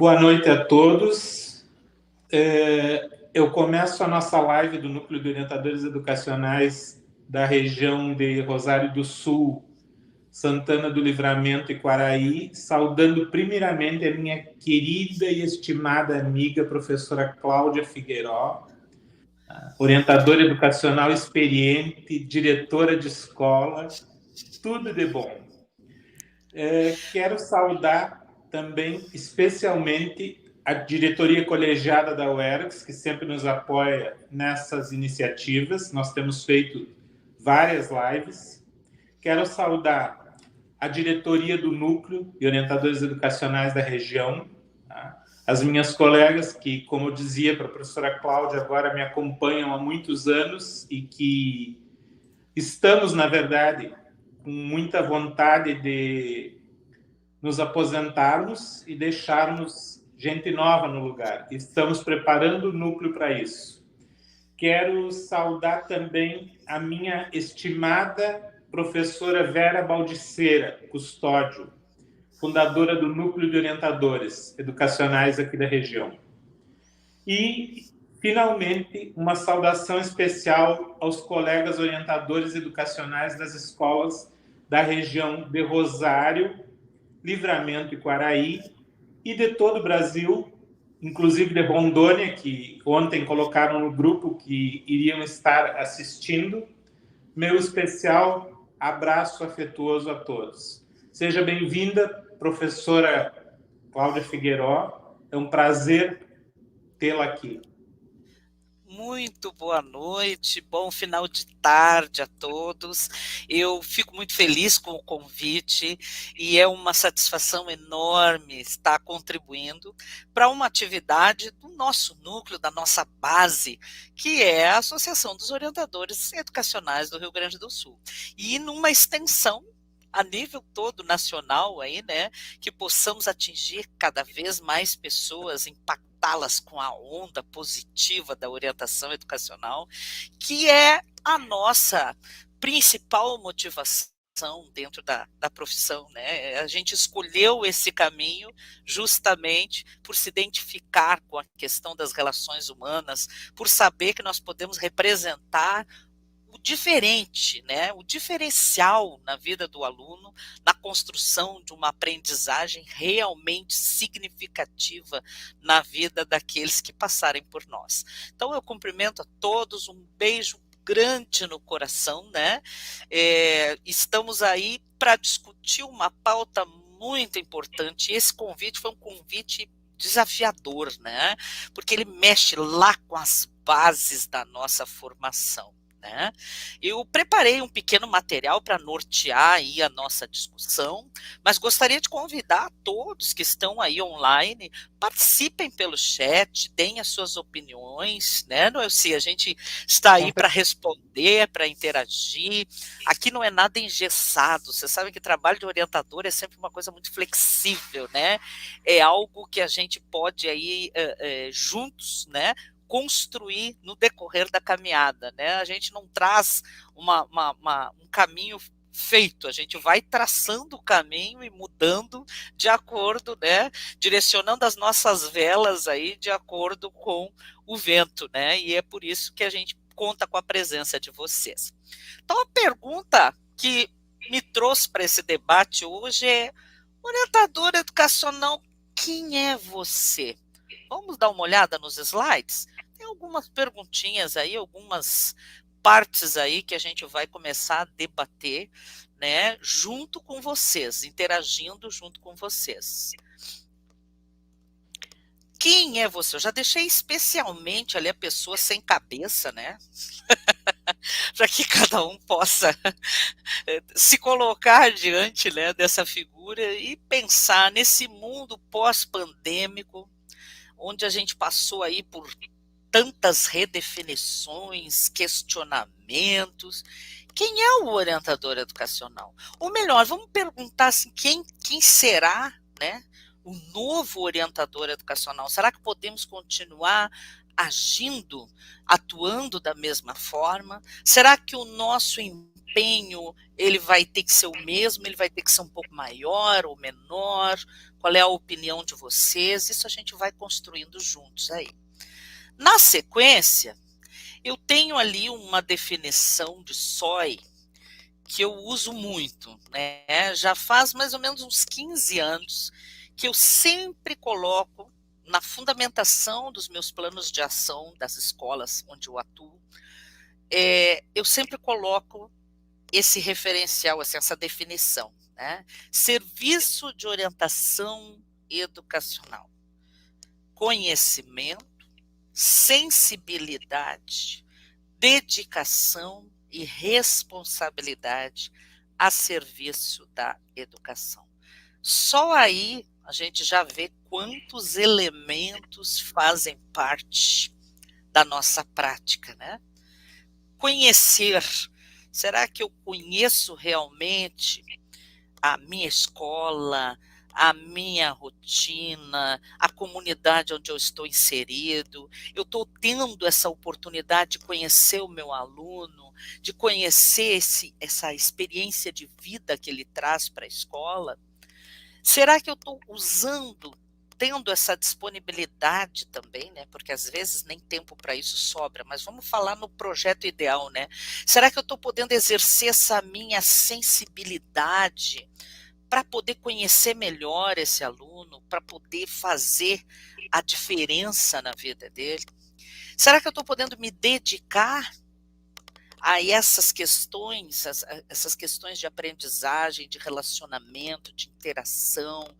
Boa noite a todos. Eu começo a nossa live do Núcleo de Orientadores Educacionais da região de Rosário do Sul, Santana do Livramento e Quaraí, saudando primeiramente a minha querida e estimada amiga, professora Cláudia Figueiró, orientadora educacional experiente, diretora de escola, tudo de bom. Quero saudar também, especialmente, a diretoria colegiada da UERGS, que sempre nos apoia nessas iniciativas. Nós temos feito várias lives. Quero saudar a diretoria do Núcleo de Orientadores Educacionais da região, tá? As minhas colegas que, como eu dizia para a professora Cláudia, agora me acompanham há muitos anos e que estamos, na verdade, com muita vontade de nos aposentarmos e deixarmos gente nova no lugar. Estamos preparando o núcleo para isso. Quero saudar também a minha estimada professora Vera Baldiceira Custódio, fundadora do Núcleo de Orientadores Educacionais aqui da região. E, finalmente, uma saudação especial aos colegas orientadores educacionais das escolas da região de Rosário, Livramento e Quaraí, e de todo o Brasil, inclusive de Rondônia, que ontem colocaram no grupo que iriam estar assistindo. Meu especial abraço afetuoso a todos. Seja bem-vinda, professora Cláudia Figueiró. É um prazer tê-la aqui. Muito boa noite, bom final de tarde a todos. Eu fico muito feliz com o convite e é uma satisfação enorme estar contribuindo para uma atividade do nosso núcleo, da nossa base, que é a Associação dos Orientadores Educacionais do Rio Grande do Sul. E numa extensão a nível todo nacional aí, né, que possamos atingir cada vez mais pessoas, impactá-las com a onda positiva da orientação educacional, que é a nossa principal motivação dentro da profissão, né? A gente escolheu esse caminho justamente por se identificar com a questão das relações humanas, por saber que nós podemos representar o diferente, né? O diferencial na vida do aluno, na construção de uma aprendizagem realmente significativa na vida daqueles que passarem por nós. Então eu cumprimento a todos, um beijo grande no coração, né? Estamos aí para discutir uma pauta muito importante. Esse convite foi um convite desafiador, né? Porque ele mexe lá com as bases da nossa formação. Né? Eu preparei um pequeno material para nortear aí a nossa discussão, mas gostaria de convidar a todos que estão aí online, participem pelo chat, deem as suas opiniões, né? Não sei, a gente está aí para responder, para interagir. Aqui não é nada engessado. Você sabe que trabalho de orientador é sempre uma coisa muito flexível, né? É algo que a gente pode aí juntos, né? Construir no decorrer da caminhada, né? A gente não traz um caminho feito, a gente vai traçando o caminho e mudando de acordo, né? Direcionando as nossas velas aí de acordo com o vento, né? E é por isso que a gente conta com a presença de vocês. Então a pergunta que me trouxe para esse debate hoje é: orientador educacional, quem é você? Vamos dar uma olhada nos slides? Tem algumas perguntinhas aí, algumas partes aí que a gente vai começar a debater, né, junto com vocês, interagindo junto com vocês. Quem é você? Eu já deixei especialmente ali a pessoa sem cabeça, né? Para que cada um possa se colocar diante, né, dessa figura e pensar nesse mundo pós-pandêmico, onde a gente passou aí por tantas redefinições, questionamentos. Quem é o orientador educacional? Ou melhor, vamos perguntar assim, quem será, né, o novo orientador educacional? Será que podemos continuar agindo, atuando da mesma forma? Será que o nosso empenho, ele vai ter que ser o mesmo, ele vai ter que ser um pouco maior ou menor? Qual é a opinião de vocês? Isso a gente vai construindo juntos aí. Na sequência, eu tenho ali uma definição de SOI que eu uso muito, né? Já faz mais ou menos uns 15 anos que eu sempre coloco na fundamentação dos meus planos de ação das escolas onde eu atuo, eu sempre coloco esse referencial, assim, essa definição, né? Serviço de orientação educacional, conhecimento, sensibilidade, dedicação e responsabilidade a serviço da educação. Só aí a gente já vê quantos elementos fazem parte da nossa prática, né? Conhecer. Será que eu conheço realmente a minha escola, a minha rotina, a comunidade onde eu estou inserido? Eu estou tendo essa oportunidade de conhecer o meu aluno, de conhecer essa experiência de vida que ele traz para a escola? Será que eu estou tendo essa disponibilidade também, né? Porque às vezes nem tempo para isso sobra, mas vamos falar no projeto ideal, né? Será que eu estou podendo exercer essa minha sensibilidade para poder conhecer melhor esse aluno, para poder fazer a diferença na vida dele? Será que eu estou podendo me dedicar a essas questões de aprendizagem, de relacionamento, de interação,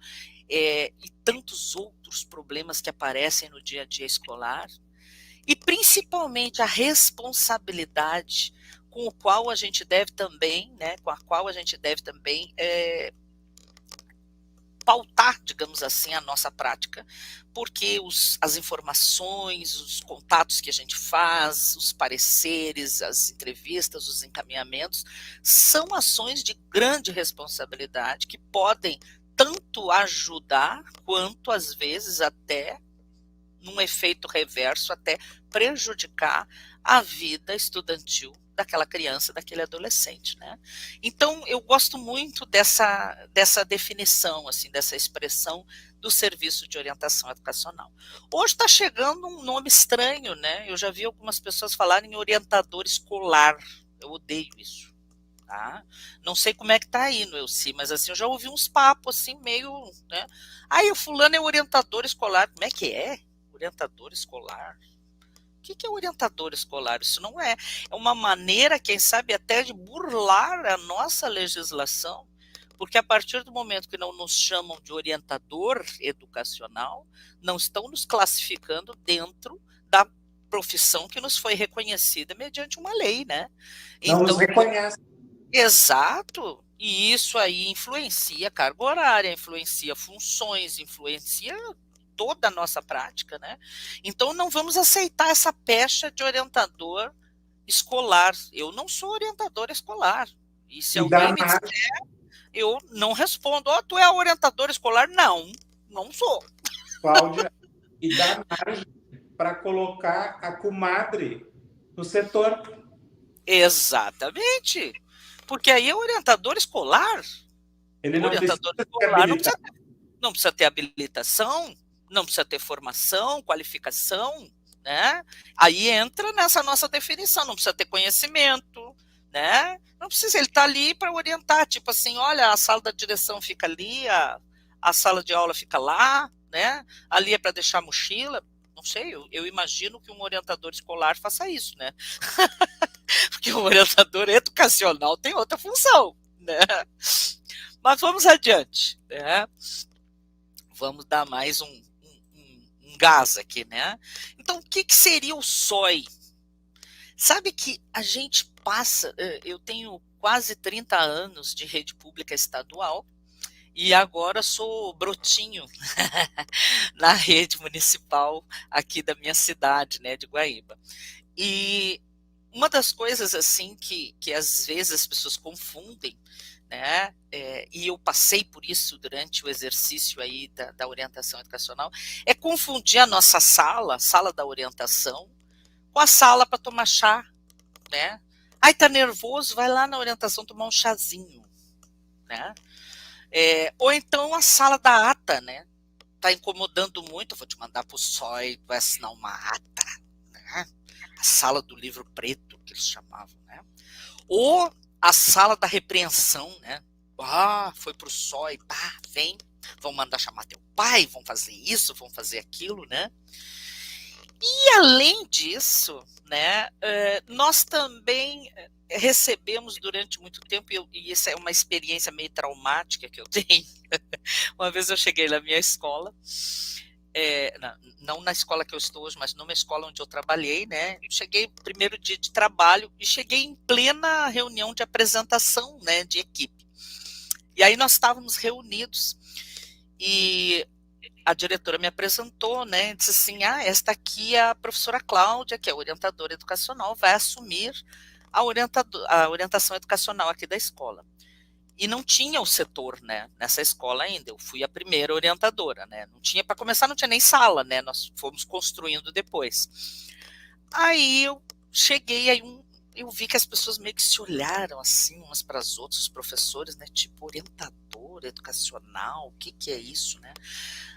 e tantos outros problemas que aparecem no dia a dia escolar? E principalmente a responsabilidade com a qual a gente deve também, pautar, digamos assim, a nossa prática, porque as informações, os contatos que a gente faz, os pareceres, as entrevistas, os encaminhamentos, são ações de grande responsabilidade que podem tanto ajudar, quanto às vezes até, num efeito reverso, até prejudicar a vida estudantil daquela criança, daquele adolescente, né? Então, eu gosto muito dessa definição, assim, dessa expressão do serviço de orientação educacional. Hoje está chegando um nome estranho, né? Eu já vi algumas pessoas falarem em orientador escolar. Eu odeio isso. Tá? Não sei como é que tá aí no Elci, mas assim, eu já ouvi uns papos assim, meio, né? Aí o fulano é orientador escolar. Como é que é? Orientador escolar? O que é orientador escolar? Isso não é. É uma maneira, quem sabe, até de burlar a nossa legislação, porque a partir do momento que não nos chamam de orientador educacional, não estão nos classificando dentro da profissão que nos foi reconhecida mediante uma lei, né? Não nos reconhece. Exato. E isso aí influencia a carga horária, influencia funções, influencia toda a nossa prática, né? Então não vamos aceitar essa pecha de orientador escolar. Eu não sou orientador escolar. E se alguém me disser, eu não respondo. Tu é orientador escolar? Não, não sou. Cláudia, e dá margem para colocar a comadre no setor. Exatamente. Porque aí é orientador escolar. Ele não orientador escolar não precisa ter habilitação, não precisa ter formação, qualificação, né? Aí entra nessa nossa definição, não precisa ter conhecimento, né? Não precisa, ele está ali para orientar, tipo assim, olha, a sala da direção fica ali, a sala de aula fica lá, né? Ali é para deixar a mochila, não sei, eu imagino que um orientador escolar faça isso, né? Porque o orientador educacional tem outra função, né? Mas vamos adiante, né? Vamos dar mais um gás aqui, né? Então, o que seria o SOI? Sabe que a gente passa, eu tenho quase 30 anos de rede pública estadual e agora sou brotinho na rede municipal aqui da minha cidade, né, de Guaíba. E uma das coisas assim que às vezes as pessoas confundem, né, e eu passei por isso durante o exercício aí da orientação educacional, é confundir a nossa sala da orientação, com a sala para tomar chá, né, Ai, tá nervoso? Vai lá na orientação tomar um chazinho, né? Ou então a sala da ata, né? Tá incomodando muito, eu vou te mandar pro SOI, vai assinar uma ata, né? A sala do livro preto, que eles chamavam, né? Ou a sala da repreensão, né? Ah, foi pro SOI, pá, vem, vão mandar chamar teu pai, vão fazer isso, vão fazer aquilo, né? E além disso, né, nós também recebemos durante muito tempo, e isso é uma experiência meio traumática que eu tenho. Uma vez eu cheguei na minha escola, não na escola que eu estou hoje, mas numa escola onde eu trabalhei, né? Cheguei primeiro dia de trabalho e cheguei em plena reunião de apresentação, né, de equipe. E aí nós estávamos reunidos e a diretora me apresentou, né, disse assim, esta aqui é a professora Cláudia, que é orientadora educacional, vai assumir a orientação educacional aqui da escola. E não tinha o setor, né, nessa escola ainda, eu fui a primeira orientadora, né, não tinha, para começar, não tinha nem sala, né, nós fomos construindo depois. Aí eu cheguei, eu vi que as pessoas meio que se olharam assim, umas para as outras, os professores, né, tipo, orientador educacional, o que que é isso, né?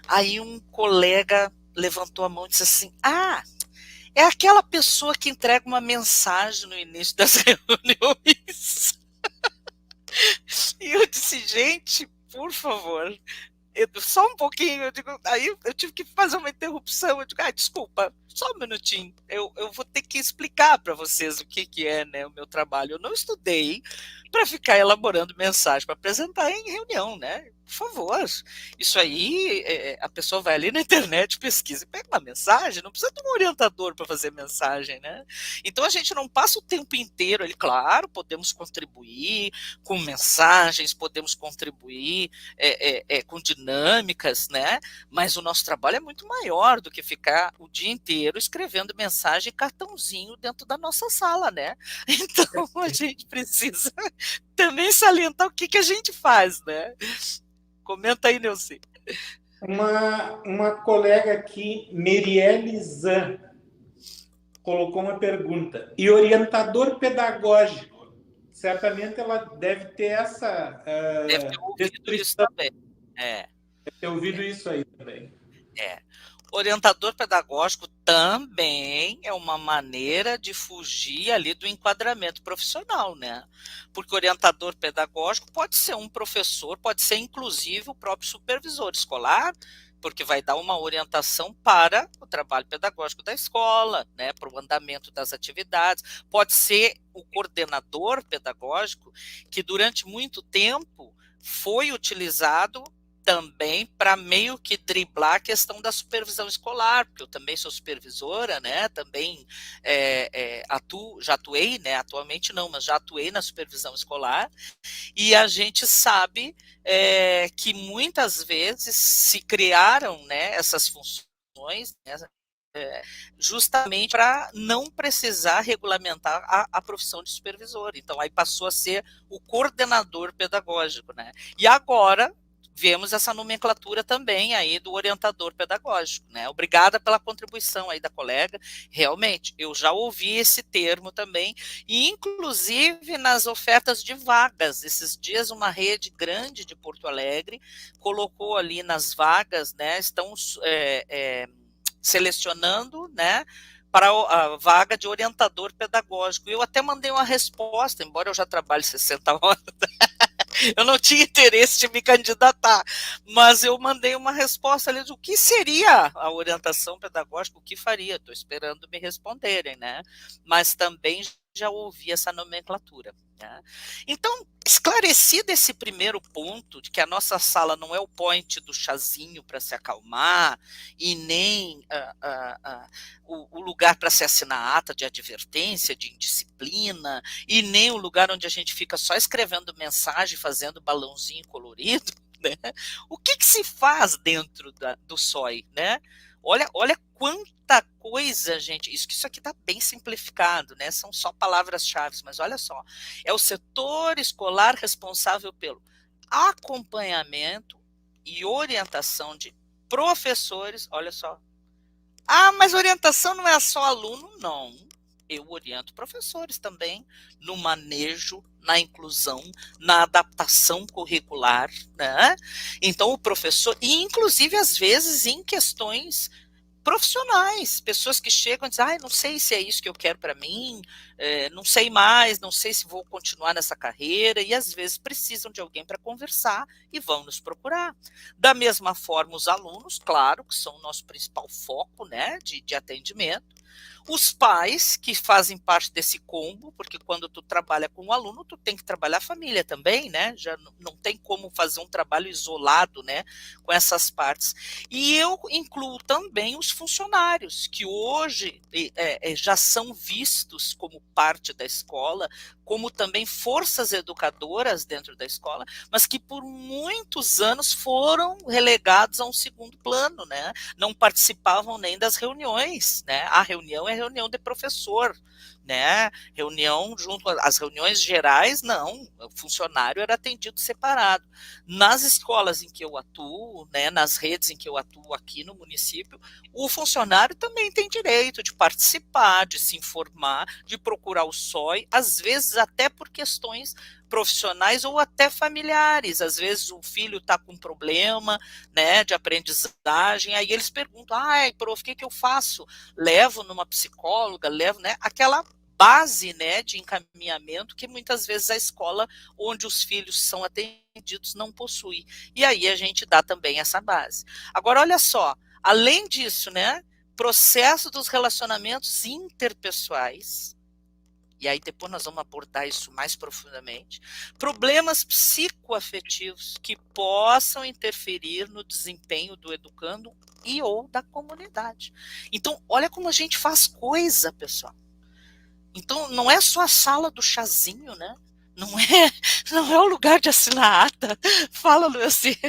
Aí um colega levantou a mão e disse assim, é aquela pessoa que entrega uma mensagem no início das reuniões. E eu disse, gente, por favor, só um pouquinho, eu digo, aí eu tive que fazer uma interrupção, eu digo, desculpa, só um minutinho, eu vou ter que explicar para vocês o que é, né, o meu trabalho. Eu não estudei para ficar elaborando mensagem para apresentar em reunião, né? Por favor, isso aí, a pessoa vai ali na internet, pesquisa e pega uma mensagem, não precisa de um orientador para fazer mensagem, né? Então a gente não passa o tempo inteiro ali, claro, podemos contribuir com mensagens, podemos contribuir com dinâmicas, né? Mas o nosso trabalho é muito maior do que ficar o dia inteiro escrevendo mensagem e cartãozinho dentro da nossa sala, né? Então a gente precisa também salientar o que a gente faz, né? Comenta aí, Neuci. Uma colega aqui, Merielle Zan, colocou uma pergunta. E orientador pedagógico? Certamente ela deve ter essa deve ter ouvido isso também. Deve ter ouvido isso aí também. Orientador pedagógico também é uma maneira de fugir ali do enquadramento profissional, né? Porque orientador pedagógico pode ser um professor, pode ser inclusive o próprio supervisor escolar, porque vai dar uma orientação para o trabalho pedagógico da escola, né, para o andamento das atividades. Pode ser o coordenador pedagógico, que durante muito tempo foi utilizado também para meio que driblar a questão da supervisão escolar, porque eu também sou supervisora, né, também já atuei, né, atualmente não, mas já atuei na supervisão escolar, e a gente sabe que muitas vezes se criaram, né, essas funções, né, justamente para não precisar regulamentar a profissão de supervisor. Então, aí passou a ser o coordenador pedagógico, né? E agora vemos essa nomenclatura também aí do orientador pedagógico, né? Obrigada pela contribuição aí da colega. Realmente, eu já ouvi esse termo também, e inclusive nas ofertas de vagas. Esses dias uma rede grande de Porto Alegre colocou ali nas vagas, né? Estão selecionando, né, para a vaga de orientador pedagógico. Eu até mandei uma resposta, embora eu já trabalhe 60 horas, eu não tinha interesse de me candidatar, mas eu mandei uma resposta ali do que seria a orientação pedagógica, o que faria, estou esperando me responderem, né? Mas também já ouvi essa nomenclatura. Né? Então, esclarecido esse primeiro ponto, de que a nossa sala não é o point do chazinho para se acalmar, e nem o lugar para se assinar ata de advertência, de indisciplina, e nem o lugar onde a gente fica só escrevendo mensagem, fazendo balãozinho colorido, né? O que se faz dentro do SOI, né? Olha quanta coisa, gente. Isso aqui está bem simplificado, né? São só palavras-chave, mas olha só. É o setor escolar responsável pelo acompanhamento e orientação de professores. Olha só. Mas orientação não é só aluno, não. eu oriento professores também no manejo, na inclusão, na adaptação curricular, né? Então o professor, e inclusive às vezes em questões profissionais, pessoas que chegam e dizem, não sei se é isso que eu quero para mim, não sei mais, não sei se vou continuar nessa carreira, e às vezes precisam de alguém para conversar e vão nos procurar. Da mesma forma, os alunos, claro, que são o nosso principal foco, né, de atendimento, os pais, que fazem parte desse combo, porque quando tu trabalha com o aluno, tu tem que trabalhar a família também, né? Já não tem como fazer um trabalho isolado, né, com essas partes. E eu incluo também os funcionários, que hoje já são vistos como parte da escola, como também forças educadoras dentro da escola, mas que por muitos anos foram relegados a um segundo plano, né? Não participavam nem das reuniões, né? A reunião é reunião de professor, né? Reunião junto às reuniões gerais, não, o funcionário era atendido separado. Nas escolas em que eu atuo, né, nas redes em que eu atuo aqui no município, o funcionário também tem direito de participar, de se informar, de procurar o SOI, às vezes até por questões profissionais ou até familiares. Às vezes o filho está com problema, né, de aprendizagem, aí eles perguntam, prof, o que eu faço? Levo numa psicóloga, levo, né, aquela base, né, de encaminhamento que muitas vezes a escola onde os filhos são atendidos não possui. E aí a gente dá também essa base. Agora, olha só, além disso, né, processo dos relacionamentos interpessoais, e aí depois nós vamos abordar isso mais profundamente, problemas psicoafetivos que possam interferir no desempenho do educando e ou da comunidade. Então, olha como a gente faz coisa, pessoal. Então, não é só a sala do chazinho, né? Não é o lugar de assinar ata. Fala, Luci.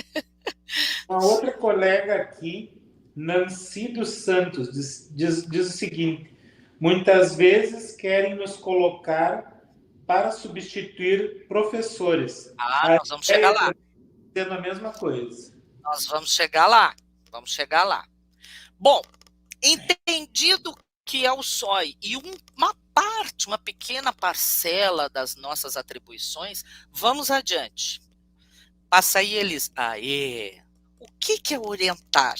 Uma outra colega aqui, Nancy dos Santos, diz o seguinte: muitas vezes querem nos colocar para substituir professores. Nós vamos chegar lá. Sendo a mesma coisa. Nós vamos chegar lá. Vamos chegar lá. Bom, entendido que é o SOI e uma parte, uma pequena parcela das nossas atribuições, vamos adiante. Passa aí, Elis. Aê! O que é orientar?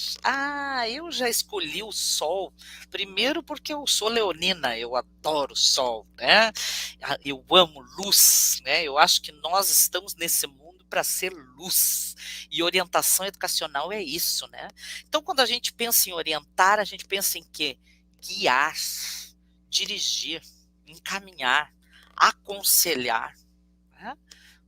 Eu já escolhi o sol. Primeiro porque eu sou leonina, eu adoro o sol, né? Eu amo luz, né? Eu acho que nós estamos nesse mundo para ser luz. E orientação educacional é isso, né? Então, quando a gente pensa em orientar, a gente pensa em quê? Guiar, dirigir, encaminhar, aconselhar, né?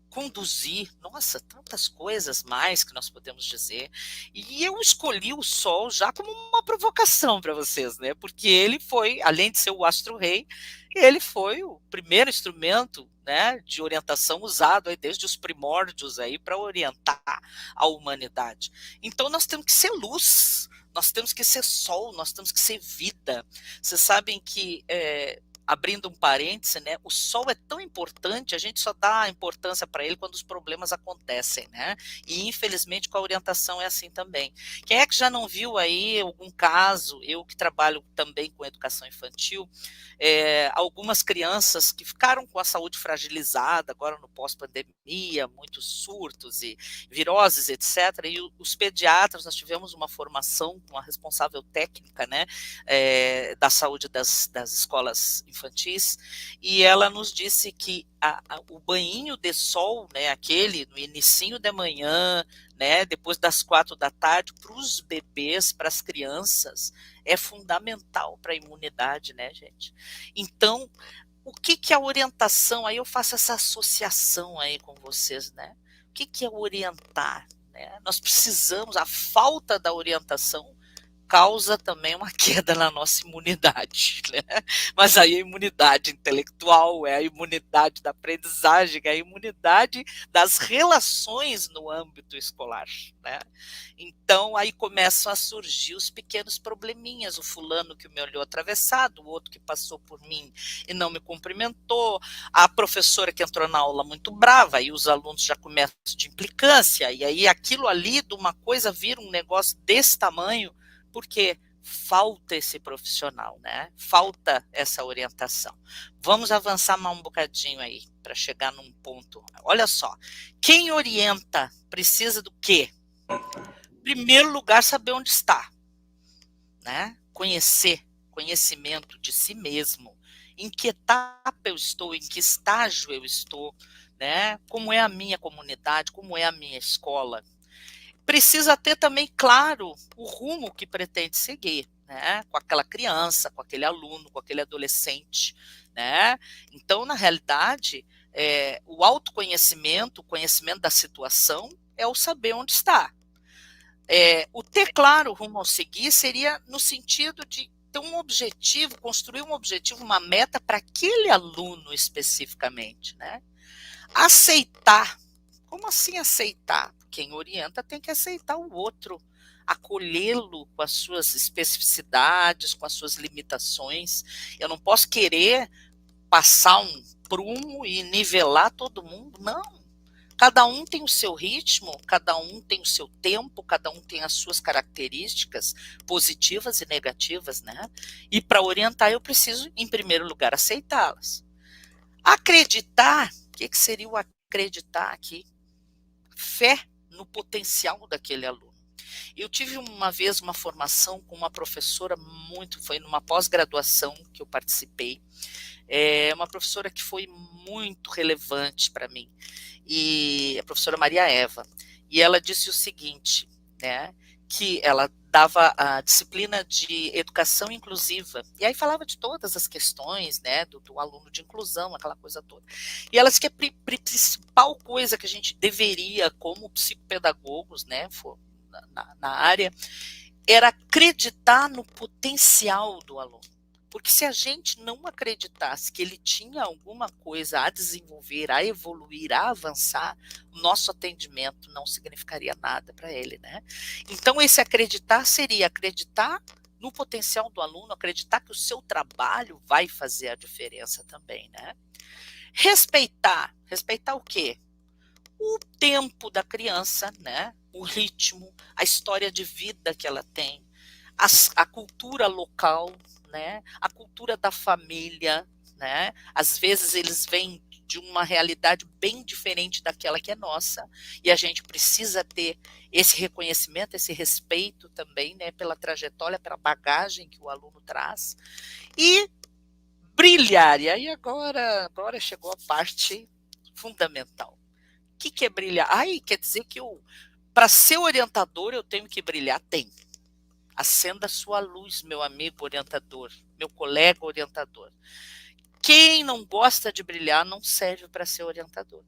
Conduzir, nossa, tantas coisas mais que nós podemos dizer. E eu escolhi o Sol já como uma provocação para vocês, né? Porque ele foi, além de ser o astro-rei, ele foi o primeiro instrumento, né, de orientação usado aí desde os primórdios aí para orientar a humanidade. Então nós temos que ser luz, nós temos que ser sol, nós temos que ser vida. Vocês sabem que abrindo um parêntese, né, o sol é tão importante, a gente só dá importância para ele quando os problemas acontecem, né? E infelizmente com a orientação é assim também. Quem é que já não viu aí algum caso, eu que trabalho também com educação infantil, algumas crianças que ficaram com a saúde fragilizada agora no pós-pandemia, muitos surtos e viroses, etc. E os pediatras, nós tivemos uma formação com a responsável técnica, né, da saúde das escolas infantis, e ela nos disse que o banhinho de sol, né, aquele no inicinho da manhã, né, depois das 4 da tarde, para os bebês, para as crianças, é fundamental para a imunidade, né, gente? Então, o que é a orientação? Aí eu faço essa associação aí com vocês, né? O que é orientar? Né? Nós precisamos, a falta da orientação causa também uma queda na nossa imunidade, né? Mas aí a imunidade intelectual, é a imunidade da aprendizagem, é a imunidade das relações no âmbito escolar, né? Então aí começam a surgir os pequenos probleminhas, o fulano que me olhou atravessado, o outro que passou por mim e não me cumprimentou, a professora que entrou na aula muito brava, aí os alunos já começam de implicância, e aí aquilo ali de uma coisa vira um negócio desse tamanho. Por quê? falta esse profissional, né? Falta essa orientação. Vamos avançar mais um bocadinho aí para chegar num ponto. Olha só, quem orienta precisa do quê? Em primeiro lugar, saber onde está, né? Conhecimento de si mesmo. Em que etapa eu estou, em que estágio eu estou, né? Como é a minha comunidade, como é a minha escola. Precisa ter também claro o rumo que pretende seguir, né? Com aquela criança, com aquele aluno, com aquele adolescente, né? Então, na realidade, o autoconhecimento, o conhecimento da situação, é o saber onde está. O ter claro o rumo ao seguir seria no sentido de ter um objetivo, construir um objetivo, uma meta para aquele aluno especificamente, né? Aceitar. Como assim aceitar? Quem orienta tem que aceitar o outro, acolhê-lo com as suas especificidades, com as suas limitações. Eu não posso querer passar um prumo e nivelar todo mundo, não. Cada um tem o seu ritmo, cada um tem o seu tempo, cada um tem as suas características positivas e negativas, né? E para orientar eu preciso, em primeiro lugar, aceitá-las. Acreditar, o que seria o acreditar aqui? Fé no potencial daquele aluno. Eu tive uma vez uma formação com uma professora foi numa pós-graduação que eu participei, uma professora que foi muito relevante para mim, e a professora Maria Eva, e ela disse o seguinte, né, que ela dava a disciplina de educação inclusiva, e aí falava de todas as questões, né, do aluno de inclusão, aquela coisa toda. E ela disse que a principal coisa que a gente deveria, como psicopedagogos, né, na área, era acreditar no potencial do aluno. Porque se a gente não acreditasse que ele tinha alguma coisa a desenvolver, a evoluir, a avançar, o nosso atendimento não significaria nada para ele, né? Então, esse acreditar seria acreditar no potencial do aluno, acreditar que o seu trabalho vai fazer a diferença também, né? Respeitar o quê? O tempo da criança, né? O ritmo, a história de vida que ela tem, a cultura local, né? A cultura da família, né? Às vezes eles vêm de uma realidade bem diferente daquela que é nossa, e a gente precisa ter esse reconhecimento, esse respeito também, né, pela trajetória, pela bagagem que o aluno traz, e brilhar. E aí agora chegou a parte fundamental. O que é brilhar? Quer dizer que para ser orientador eu tenho que brilhar? Tem. Acenda a sua luz, meu amigo orientador, meu colega orientador. Quem não gosta de brilhar não serve para ser orientador.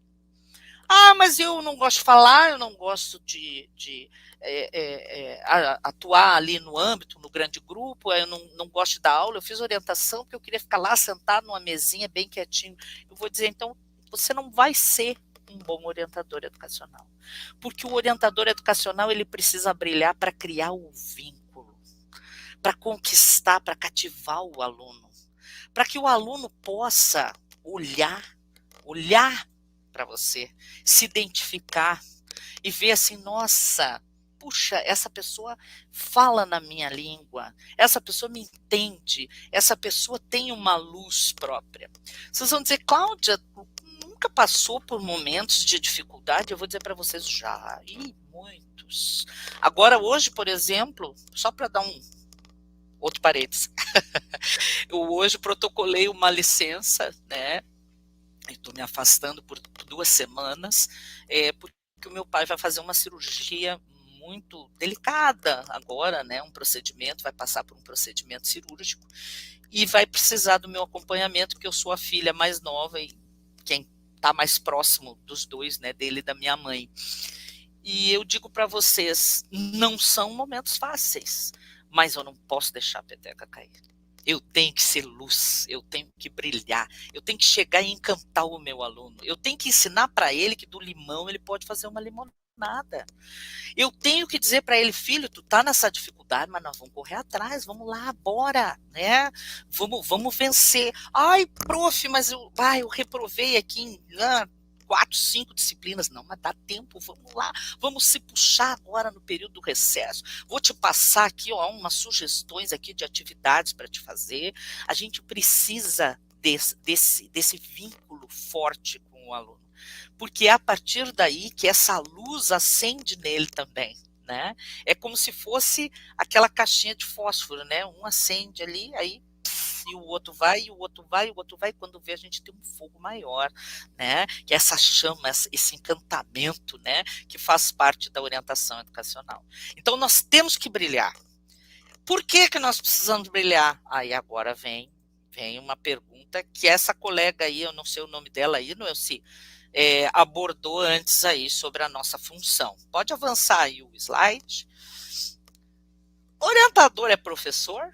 Mas eu não gosto de falar, eu não gosto de atuar ali no âmbito, no grande grupo, eu não gosto de dar aula, eu fiz orientação porque eu queria ficar lá sentado numa mesinha bem quietinho. Eu vou dizer, então, você não vai ser um bom orientador educacional. Porque o orientador educacional, ele precisa brilhar para criar o vínculo, para conquistar, para cativar o aluno, para que o aluno possa olhar para você, se identificar e ver assim, nossa, puxa, essa pessoa fala na minha língua, essa pessoa me entende, essa pessoa tem uma luz própria. Vocês vão dizer, Cláudia, nunca passou por momentos de dificuldade? Eu vou dizer para vocês, já, muitos. Agora, hoje, por exemplo, só para dar outro parênteses, eu hoje protocolei uma licença, né? Estou me afastando por 2 semanas, porque o meu pai vai fazer uma cirurgia muito delicada agora, né? Um procedimento, vai passar por um procedimento cirúrgico e vai precisar do meu acompanhamento, porque eu sou a filha mais nova e quem está mais próximo dos dois, né? Dele e da minha mãe. E eu digo para vocês, não são momentos fáceis, mas eu não posso deixar a peteca cair. Eu tenho que ser luz, eu tenho que brilhar, eu tenho que chegar e encantar o meu aluno, eu tenho que ensinar para ele que do limão ele pode fazer uma limonada. Eu tenho que dizer para ele, filho, tu tá nessa dificuldade, mas nós vamos correr atrás, vamos lá, bora, né? Vamos vencer. Prof, mas eu reprovei aqui em 4, 5 disciplinas. Não, mas dá tempo, vamos lá, vamos se puxar agora no período do recesso. Vou te passar aqui, ó, umas sugestões aqui de atividades para te fazer. A gente precisa desse vínculo forte com o aluno, porque é a partir daí que essa luz acende nele também, né? É como se fosse aquela caixinha de fósforo, né? Um acende ali, aí e o outro vai, e o outro vai, e o outro vai, e quando vê a gente tem um fogo maior, né? Que é essa chama, esse encantamento, né? Que faz parte da orientação educacional. Então nós temos que brilhar. Por que que nós precisamos brilhar? Aí agora vem uma pergunta que essa colega aí, eu não sei o nome dela aí, não sei, abordou antes aí sobre a nossa função. Pode avançar aí o slide. Orientador é professor?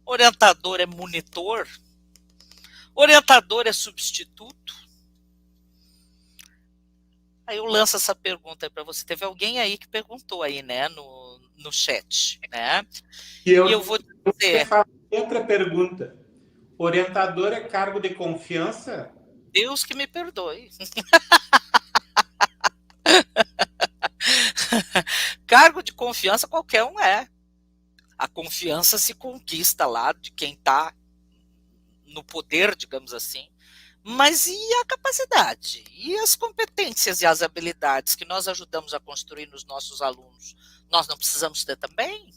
Orientador é monitor? Orientador é substituto? Aí eu lanço essa pergunta para você. Teve alguém aí que perguntou aí, né, no chat, né? E eu vou dizer... Outra pergunta. Orientador é cargo de confiança? Deus que me perdoe. Cargo de confiança qualquer um é. A confiança se conquista lá de quem está no poder, digamos assim. Mas e a capacidade? E as competências e as habilidades que nós ajudamos a construir nos nossos alunos? Nós não precisamos ter também?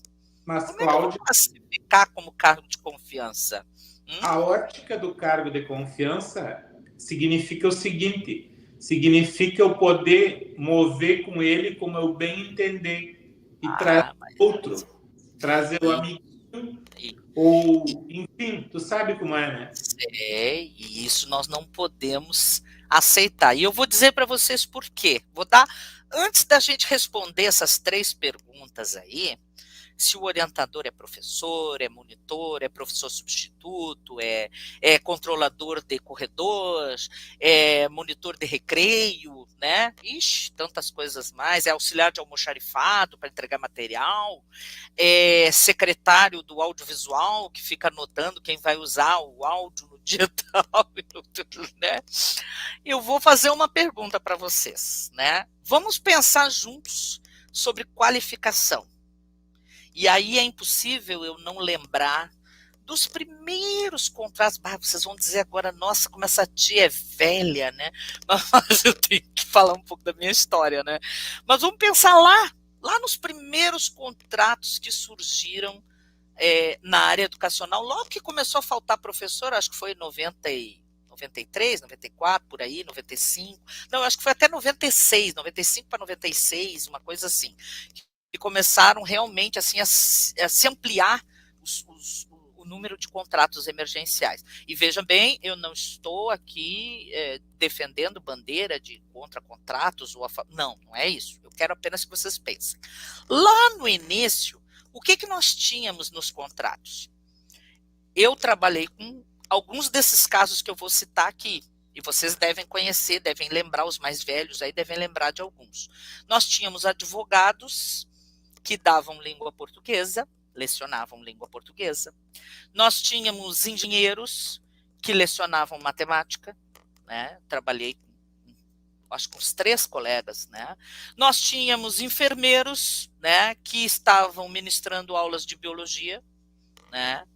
Mas, como é que eu vou classificar como cargo de confiança? A ótica do cargo de confiança significa o seguinte: significa eu poder mover com ele como eu bem entender e trazer outro, trazer o amiguinho, ou enfim, tu sabe como é, né? E isso nós não podemos aceitar. E eu vou dizer para vocês por quê. Vou dar, antes da gente responder essas 3 perguntas aí, se o orientador é professor, é monitor, é professor substituto, é controlador de corredor, é monitor de recreio, né? Ixi, tantas coisas mais, é auxiliar de almoxarifado para entregar material, é secretário do audiovisual, que fica anotando quem vai usar o áudio no dia tal, né? Eu vou fazer uma pergunta para vocês, né? Vamos pensar juntos sobre qualificação. E aí é impossível eu não lembrar dos primeiros contratos. Vocês vão dizer agora, nossa, como essa tia é velha, né? Mas eu tenho que falar um pouco da minha história, né? Mas vamos pensar lá nos primeiros contratos que surgiram na área educacional, logo que começou a faltar professor, acho que foi em 93, 94, por aí, 95. Não, acho que foi até 96, 95 para 96, uma coisa assim. E começaram realmente assim a se ampliar o número de contratos emergenciais. E veja bem, eu não estou aqui defendendo bandeira de contra contratos, não é isso. Eu quero apenas que vocês pensem. Lá no início, o que nós tínhamos nos contratos? Eu trabalhei com alguns desses casos que eu vou citar aqui. E vocês devem conhecer, devem lembrar, os mais velhos aí devem lembrar de alguns. Nós tínhamos advogados que davam língua portuguesa, lecionavam língua portuguesa. Nós tínhamos engenheiros que lecionavam matemática, né? Trabalhei acho que uns 3 colegas, né? Nós tínhamos enfermeiros, né, que estavam ministrando aulas de biologia, né?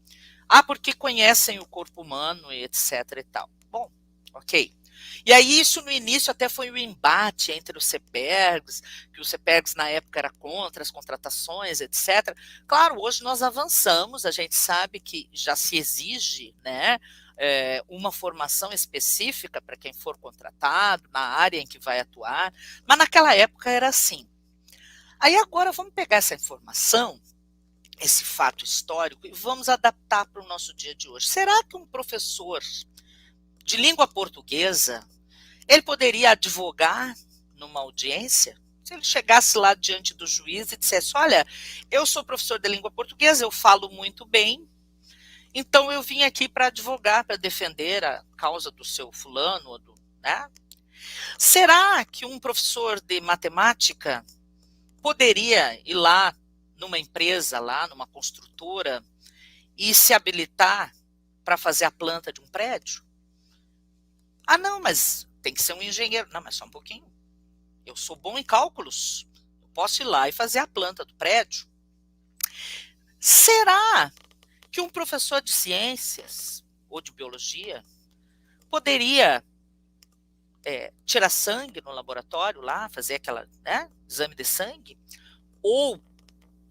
Porque conhecem o corpo humano e etc e tal. Bom, ok. E aí isso no início até foi um embate entre os CEPERGs, que o CEPERGs na época era contra as contratações, etc. Claro, hoje nós avançamos, a gente sabe que já se exige, né, uma formação específica para quem for contratado, na área em que vai atuar, mas naquela época era assim. Aí agora vamos pegar essa informação, esse fato histórico, e vamos adaptar para o nosso dia de hoje. Será que um professor de língua portuguesa, ele poderia advogar numa audiência? Se ele chegasse lá diante do juiz e dissesse, olha, eu sou professor de língua portuguesa, eu falo muito bem, então eu vim aqui para advogar, para defender a causa do seu fulano, né? Será que um professor de matemática poderia ir lá numa empresa, lá numa construtora, e se habilitar para fazer a planta de um prédio? Não, mas tem que ser um engenheiro. Não, mas só um pouquinho. Eu sou bom em cálculos. Eu posso ir lá e fazer a planta do prédio. Será que um professor de ciências ou de biologia poderia tirar sangue no laboratório lá, fazer aquela, né, exame de sangue, ou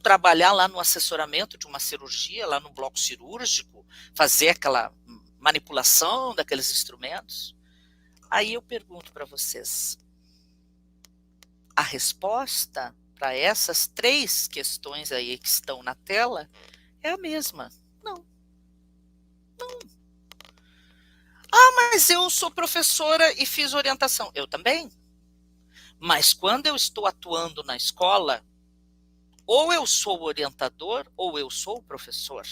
trabalhar lá no assessoramento de uma cirurgia, lá no bloco cirúrgico, fazer aquela manipulação daqueles instrumentos? Aí eu pergunto para vocês, a resposta para essas 3 questões aí que estão na tela é a mesma. Não. Mas eu sou professora e fiz orientação. Eu também. Mas quando eu estou atuando na escola, ou eu sou orientador ou eu sou professor.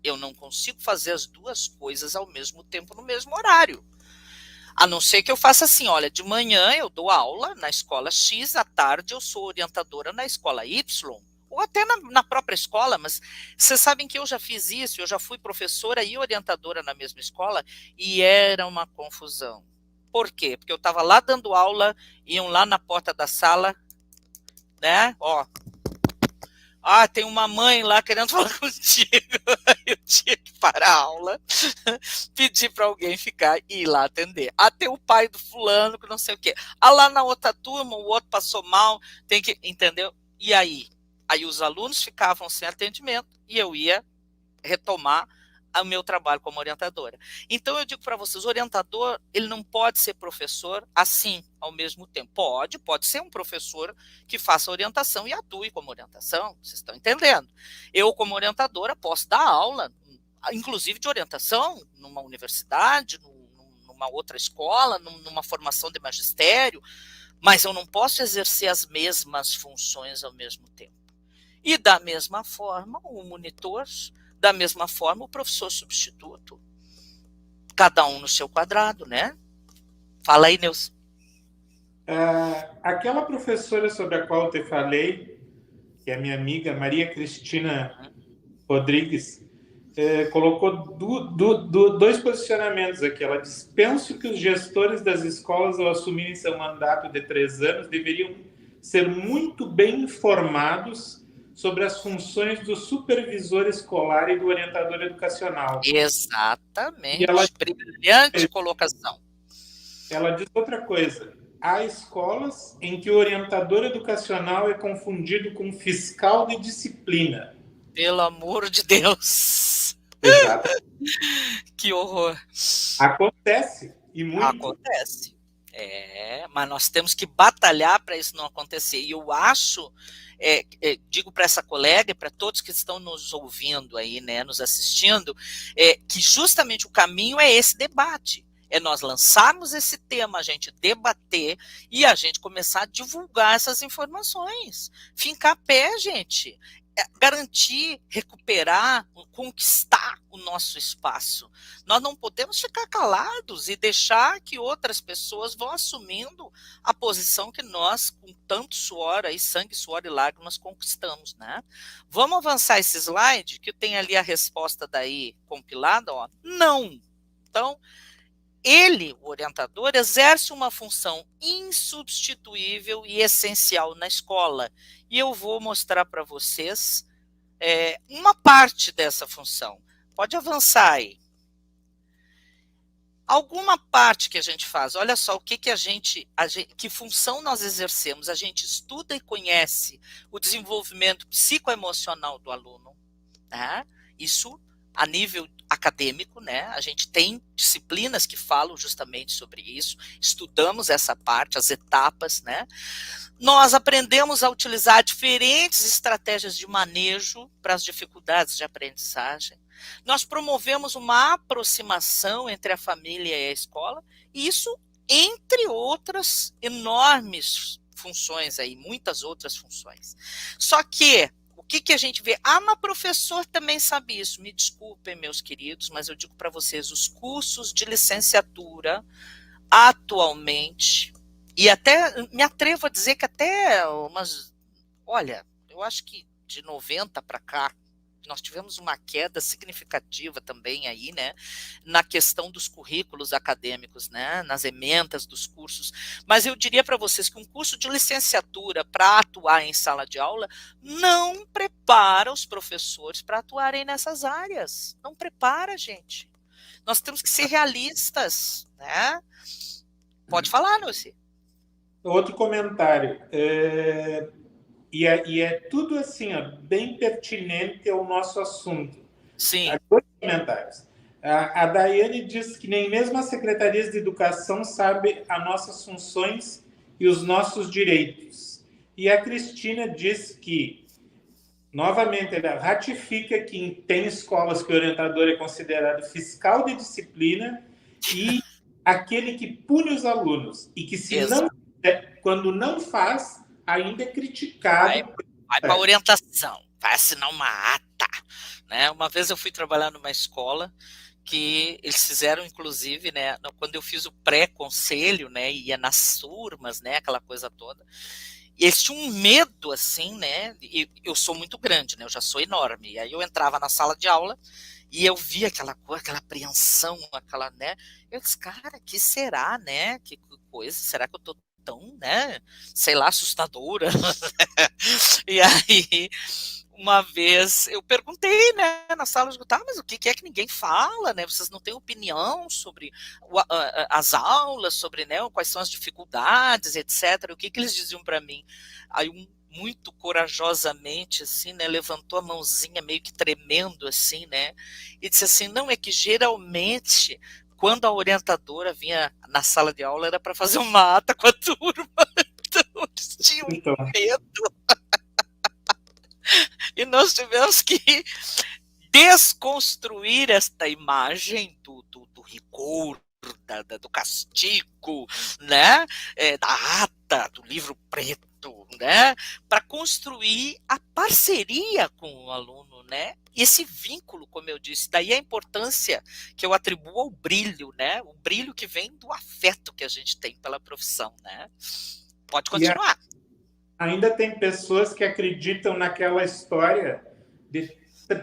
Eu não consigo fazer as 2 coisas ao mesmo tempo no mesmo horário. A não ser que eu faça assim, olha, de manhã eu dou aula na escola X, à tarde eu sou orientadora na escola Y, ou até na própria escola, mas vocês sabem que eu já fiz isso, eu já fui professora e orientadora na mesma escola, e era uma confusão. Por quê? Porque eu estava lá dando aula, iam lá na porta da sala, né, tem uma mãe lá querendo falar contigo. Eu tinha que parar a aula, pedir para alguém ficar e ir lá atender. Tem o pai do fulano, que não sei o quê. Lá na outra turma, o outro passou mal, tem que, entendeu? E aí? Aí os alunos ficavam sem atendimento e eu ia retomar o meu trabalho como orientadora. Então eu digo para vocês, o orientador, ele não pode ser professor assim, ao mesmo tempo. Pode ser um professor que faça orientação e atue como orientação, vocês estão entendendo. Eu, como orientadora, posso dar aula, inclusive de orientação, numa universidade, numa outra escola, numa formação de magistério, mas eu não posso exercer as mesmas funções ao mesmo tempo. E da mesma forma, o monitor, da mesma forma, o professor substituto. Cada um no seu quadrado, né? Fala aí, Neuza. Aquela professora sobre a qual eu te falei, que é minha amiga Maria Cristina Rodrigues, colocou 2 posicionamentos aqui. Ela diz: penso que os gestores das escolas, ao assumirem seu mandato de 3 anos, deveriam ser muito bem informados sobre as funções do supervisor escolar e do orientador educacional. Exatamente. Brilhante colocação. Ela diz outra coisa: há escolas em que o orientador educacional é confundido com fiscal de disciplina. Pelo amor de Deus. Exato. Que horror. Acontece, e muito. Acontece. Mas nós temos que batalhar para isso não acontecer. E eu acho, digo para essa colega e para todos que estão nos ouvindo aí, né, nos assistindo, que justamente o caminho é esse debate. É nós lançarmos esse tema, a gente debater e a gente começar a divulgar essas informações. Fincar pé, gente. Garantir, recuperar, conquistar o nosso espaço. Nós não podemos ficar calados e deixar que outras pessoas vão assumindo a posição que nós, com tanto suor, aí, sangue, suor e lágrimas, conquistamos, né? Vamos avançar esse slide, que tem ali a resposta daí compilada, ó. Não. Então, ele, o orientador, exerce uma função insubstituível e essencial na escola. E eu vou mostrar para vocês uma parte dessa função. Pode avançar aí. Alguma parte que a gente faz, olha só o que que função nós exercemos. A gente estuda e conhece o desenvolvimento psicoemocional do aluno, né? Isso a nível acadêmico, né? A gente tem disciplinas que falam justamente sobre isso, estudamos essa parte, as etapas, né? Nós aprendemos a utilizar diferentes estratégias de manejo para as dificuldades de aprendizagem. Nós promovemos uma aproximação entre a família e a escola, e isso entre outras enormes funções aí, muitas outras funções. Só que o que a gente vê? Mas professor também sabe isso. Me desculpem, meus queridos, mas eu digo para vocês, os cursos de licenciatura, atualmente, e até me atrevo a dizer que até eu acho que de 90 para cá, nós tivemos uma queda significativa também aí, né, na questão dos currículos acadêmicos, né, nas ementas dos cursos. Mas eu diria para vocês que um curso de licenciatura para atuar em sala de aula não prepara os professores para atuarem nessas áreas. Não prepara, gente. Nós temos que ser realistas, né? Pode falar, Lucy. Outro comentário. E é tudo assim, ó, bem pertinente ao nosso assunto. Sim. Há dois comentários. A Daiane diz que nem mesmo as secretarias de educação sabem as nossas funções e os nossos direitos. E a Cristina diz que, novamente, ela ratifica que tem escolas que o orientador é considerado fiscal de disciplina e aquele que pune os alunos. E que, se não, quando não faz, ainda é criticado. Vai para orientação, vai assinar uma ata. Né? Uma vez eu fui trabalhar numa escola que eles fizeram, inclusive, né, quando eu fiz o pré-conselho, né, ia nas turmas, né, aquela coisa toda, e eles tinham um medo, assim, né, e eu sou muito grande, né, eu já sou enorme, e aí eu entrava na sala de aula e eu via aquela coisa, aquela apreensão, aquela, né, eu disse, cara, que será, né, que coisa, será que eu tô tão, né, sei lá, assustadora? E aí, uma vez eu perguntei, né, na sala de tá, mas o que é que ninguém fala, né? Vocês não têm opinião sobre as aulas, sobre, né, quais são as dificuldades, etc. O que eles diziam para mim? Aí muito corajosamente, assim, né, levantou a mãozinha meio que tremendo, assim, né, e disse assim, não, é que geralmente quando a orientadora vinha na sala de aula era para fazer uma ata com a turma, então eles tinham medo. E nós tivemos que desconstruir esta imagem do rigor, do castigo, né? Da ata, do livro preto, né? Para construir a parceria com o aluno, né? E esse vínculo, como eu disse, daí a importância que eu atribuo ao brilho, né? O brilho que vem do afeto que a gente tem pela profissão, né? Pode continuar. Ainda tem pessoas que acreditam naquela história de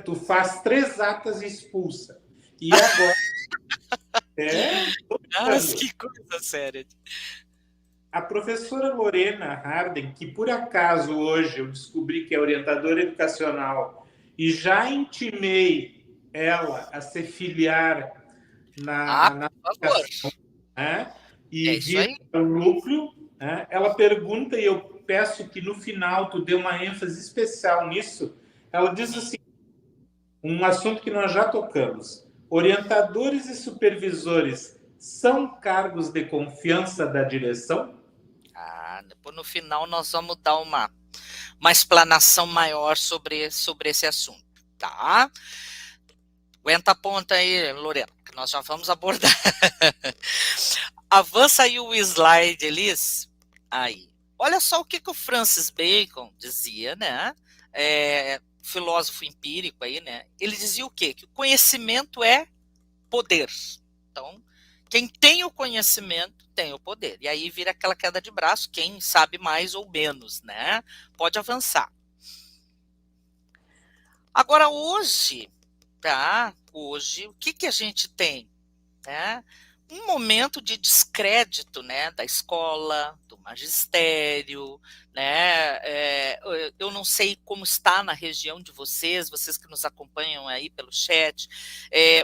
tu faz 3 atas e expulsa. E agora... Nossa, que coisa séria. A professora Lorena Harden, que por acaso hoje eu descobri que é orientadora educacional e já intimei ela a se filiar na educação, né? E vir para o núcleo, né? Ela pergunta, e eu peço que no final tu dê uma ênfase especial nisso. Ela diz assim, um assunto que nós já tocamos: orientadores e supervisores são cargos de confiança da direção? Depois no final nós vamos dar uma explanação maior sobre esse assunto, tá? Aguenta a ponta aí, Lorena, que nós já vamos abordar. Avança aí o slide, Elis. Aí. Olha só o que o Francis Bacon dizia, né? Filósofo empírico aí, né? Ele dizia o quê? Que o conhecimento é poder. Então, quem tem o conhecimento tem o poder. E aí vira aquela queda de braço, quem sabe mais ou menos, né? Pode avançar. Agora, hoje, tá? Hoje, o que a gente tem? Né? Um momento de descrédito, né, da escola, do magistério, né, eu não sei como está na região de vocês que nos acompanham aí pelo chat,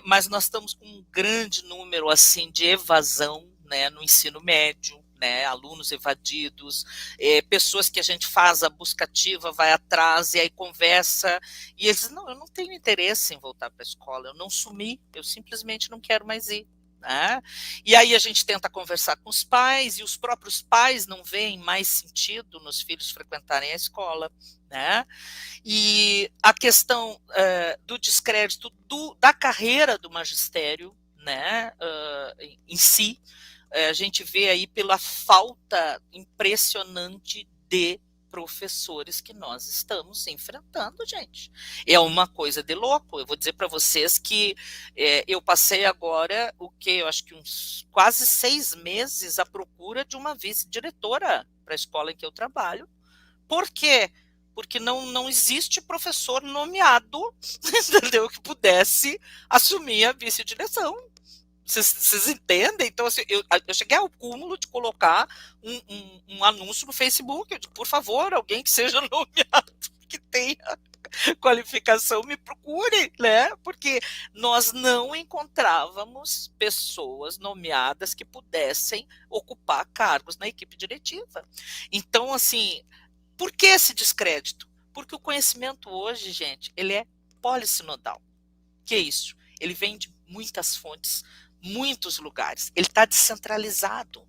mas nós estamos com um grande número, assim, de evasão, né, no ensino médio, né, alunos evadidos, pessoas que a gente faz a busca ativa, vai atrás e aí conversa, e eles dizem, não, eu não tenho interesse em voltar para a escola, eu não sumi, eu simplesmente não quero mais ir. Né? E aí a gente tenta conversar com os pais, e os próprios pais não veem mais sentido nos filhos frequentarem a escola. Né? E a questão do descrédito da carreira do magistério, né, em si, a gente vê aí pela falta impressionante de professores que nós estamos enfrentando, gente. É uma coisa de louco. Eu vou dizer para vocês que eu passei agora, eu acho que uns quase 6 meses à procura de uma vice-diretora para a escola em que eu trabalho. Por quê? porque não existe professor nomeado, entendeu, que pudesse assumir a vice-direção. Vocês entendem? Então, assim, eu cheguei ao cúmulo de colocar um anúncio no Facebook, eu digo, por favor, alguém que seja nomeado, que tenha qualificação, me procure, né? Porque nós não encontrávamos pessoas nomeadas que pudessem ocupar cargos na equipe diretiva. Então, assim, por que esse descrédito? Porque o conhecimento hoje, gente, ele é polissinodal. Que é isso? Ele vem de muitas fontes, muitos lugares. Ele está descentralizado.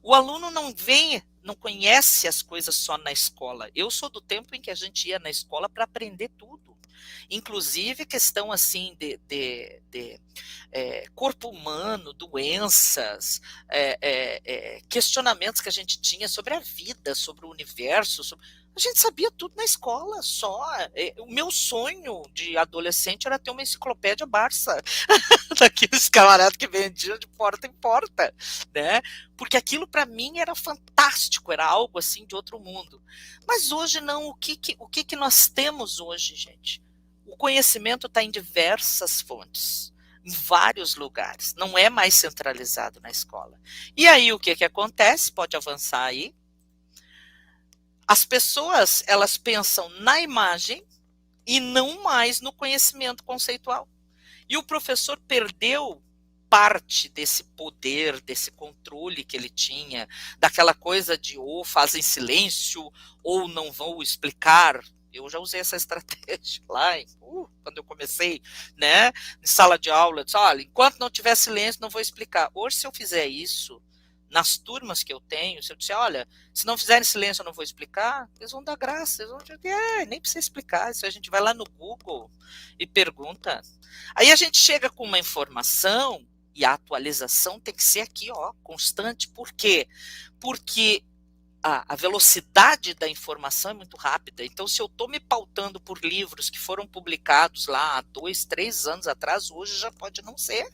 O aluno não conhece as coisas só na escola. Eu sou do tempo em que a gente ia na escola para aprender tudo. Inclusive questão assim de corpo humano, doenças, questionamentos que a gente tinha sobre a vida, sobre o universo, a gente sabia tudo na escola, só. O meu sonho de adolescente era ter uma enciclopédia Barça, daqueles camaradas que vendiam de porta em porta, né? Porque aquilo para mim era fantástico, era algo assim de outro mundo. Mas hoje não, o que nós temos hoje, gente? O conhecimento está em diversas fontes, em vários lugares, não é mais centralizado na escola. E aí o que acontece? Pode avançar aí. As pessoas, elas pensam na imagem e não mais no conhecimento conceitual. E o professor perdeu parte desse poder, desse controle que ele tinha, daquela coisa de ou fazem silêncio ou não vão explicar. Eu já usei essa estratégia lá, quando eu comecei, né, em sala de aula, disse, olha, enquanto não tiver silêncio, não vou explicar. Hoje, se eu fizer isso, nas turmas que eu tenho, se eu disser, olha, se não fizerem silêncio, eu não vou explicar, eles vão dar graça, eles vão dizer, nem precisa explicar, isso a gente vai lá no Google e pergunta. Aí a gente chega com uma informação e a atualização tem que ser aqui, ó, constante. Por quê? Porque a velocidade da informação é muito rápida. Então, se eu estou me pautando por livros que foram publicados lá há 2, 3 anos atrás, hoje já pode não ser.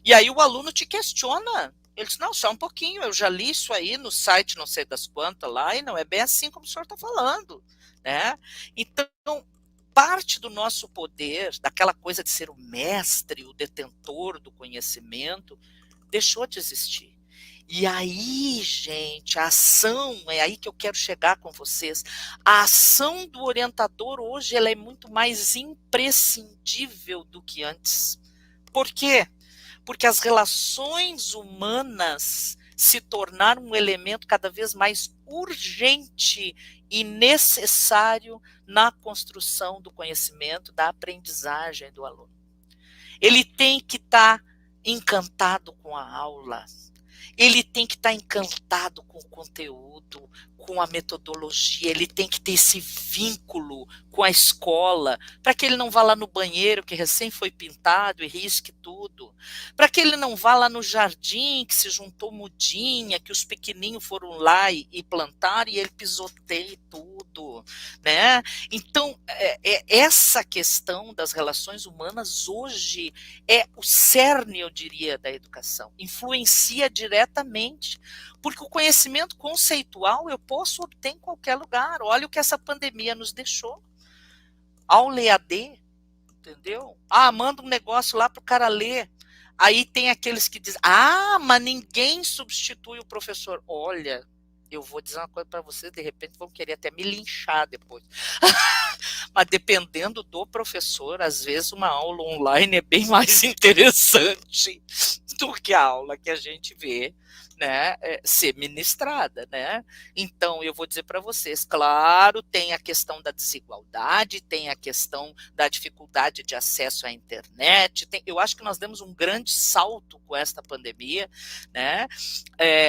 E aí o aluno te questiona. Ele diz, não, só um pouquinho, eu já li isso aí no site não sei das quantas lá, e não é bem assim como o senhor está falando, né? Então, parte do nosso poder, daquela coisa de ser o mestre, o detentor do conhecimento, deixou de existir. E aí, gente, a ação, é aí que eu quero chegar com vocês, a ação do orientador hoje ela é muito mais imprescindível do que antes. Por quê? Porque as relações humanas se tornaram um elemento cada vez mais urgente e necessário na construção do conhecimento, da aprendizagem do aluno. Ele tem que estar encantado com a aula, ele tem que estar encantado com o conteúdo, com a metodologia, ele tem que ter esse vínculo com a escola, para que ele não vá lá no banheiro que recém foi pintado e risque tudo, para que ele não vá lá no jardim que se juntou mudinha, que os pequenininhos foram lá e plantaram e ele pisoteia tudo, né? Então, essa questão das relações humanas hoje é o cerne, eu diria, da educação, influencia diretamente, porque o conhecimento conceitual eu posso obter em qualquer lugar. Olha o que essa pandemia nos deixou. Aula EAD, entendeu? Manda um negócio lá para o cara ler. Aí tem aqueles que dizem, mas ninguém substitui o professor. Olha, eu vou dizer uma coisa para vocês, de repente vão querer até me linchar depois. Mas dependendo do professor, às vezes uma aula online é bem mais interessante do que a aula que a gente vê, né, ser ministrada, né? Então, eu vou dizer para vocês, claro, tem a questão da desigualdade, tem a questão da dificuldade de acesso à internet, eu acho que nós demos um grande salto com esta pandemia, né?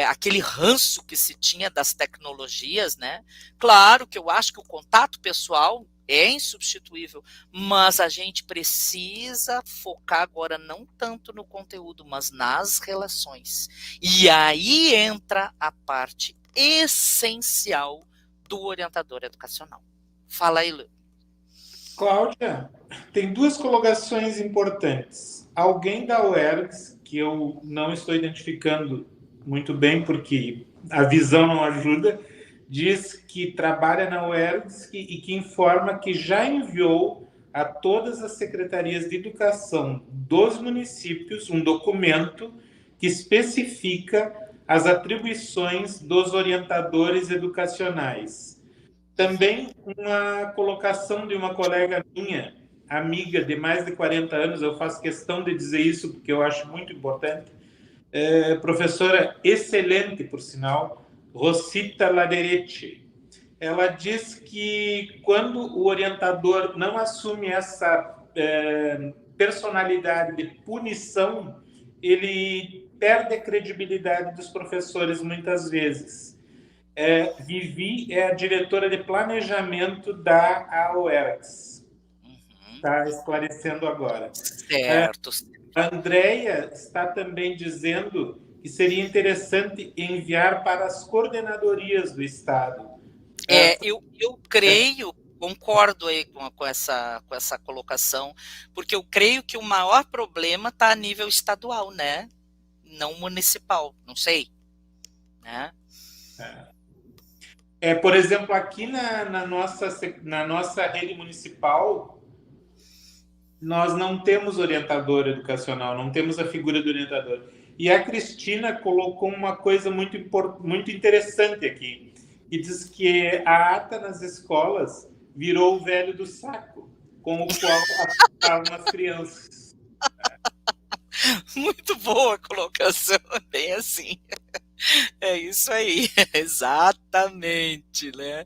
Aquele ranço que se tinha das tecnologias, né? Claro que eu acho que o contato pessoal é insubstituível, mas a gente precisa focar agora não tanto no conteúdo, mas nas relações. E aí entra a parte essencial do orientador educacional. Fala aí, Lu. Cláudia, tem 2 colocações importantes. Alguém da UERGS, que eu não estou identificando muito bem, porque a visão não ajuda, diz que trabalha na UERGS e que informa que já enviou a todas as secretarias de educação dos municípios um documento que especifica as atribuições dos orientadores educacionais. Também uma colocação de uma colega minha, amiga de mais de 40 anos, eu faço questão de dizer isso porque eu acho muito importante, professora excelente, por sinal, Rosita Laderetti. Ela diz que quando o orientador não assume essa personalidade de punição, ele perde a credibilidade dos professores muitas vezes. Vivi é a diretora de planejamento da AOERGS. Está esclarecendo agora. Certo. A Andrea está também dizendo que seria interessante enviar para as coordenadorias do Estado. Eu creio, concordo aí com essa colocação, porque eu creio que o maior problema está a nível estadual, né? Não municipal, não sei. Né? Por exemplo, aqui na nossa rede municipal, nós não temos orientador educacional, não temos a figura do orientador. E a Cristina colocou uma coisa muito interessante aqui, que diz que a ata nas escolas virou o velho do saco, com o qual afetavam as crianças. Muito boa a colocação, bem assim. É isso aí, exatamente, né?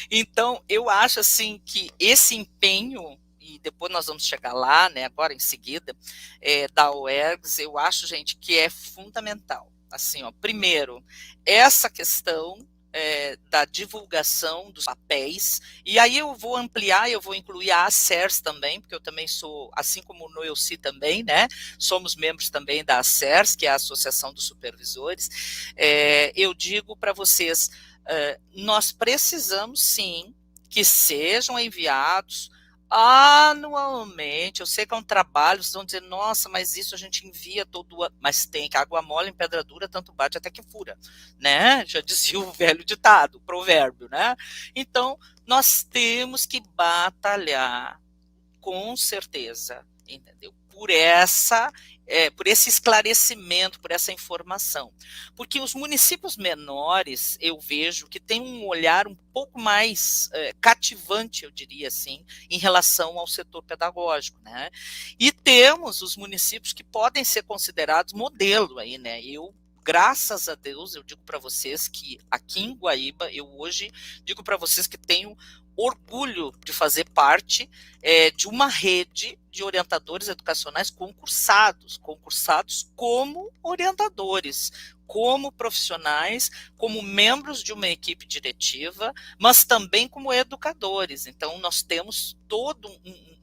Então, eu acho assim que esse empenho, e depois nós vamos chegar lá, né, agora em seguida, da UERGS, eu acho, gente, que é fundamental. Assim, ó, primeiro, essa questão da divulgação dos papéis, e aí eu vou ampliar, eu vou incluir a ACERS também, porque eu também sou, assim como o Noelci também, né, somos membros também da ACERS, que é a Associação dos Supervisores. Eu digo para vocês, nós precisamos sim que sejam enviados anualmente. Eu sei que é um trabalho, vocês vão dizer, nossa, mas isso a gente envia todo ano, mas tem que água mole em pedra dura, tanto bate até que fura, né? Já dizia o velho ditado, o provérbio, né? Então, nós temos que batalhar, com certeza, entendeu? Por esse esclarecimento, por essa informação. Porque os municípios menores, eu vejo que tem um olhar um pouco mais cativante, eu diria assim, em relação ao setor pedagógico, né? E temos os municípios que podem ser considerados modelo aí, né? Graças a Deus, eu digo para vocês que aqui em Guaíba, eu hoje digo para vocês que tenho orgulho de fazer parte de uma rede de orientadores educacionais concursados como orientadores, como profissionais, como membros de uma equipe diretiva, mas também como educadores. Então, nós temos todo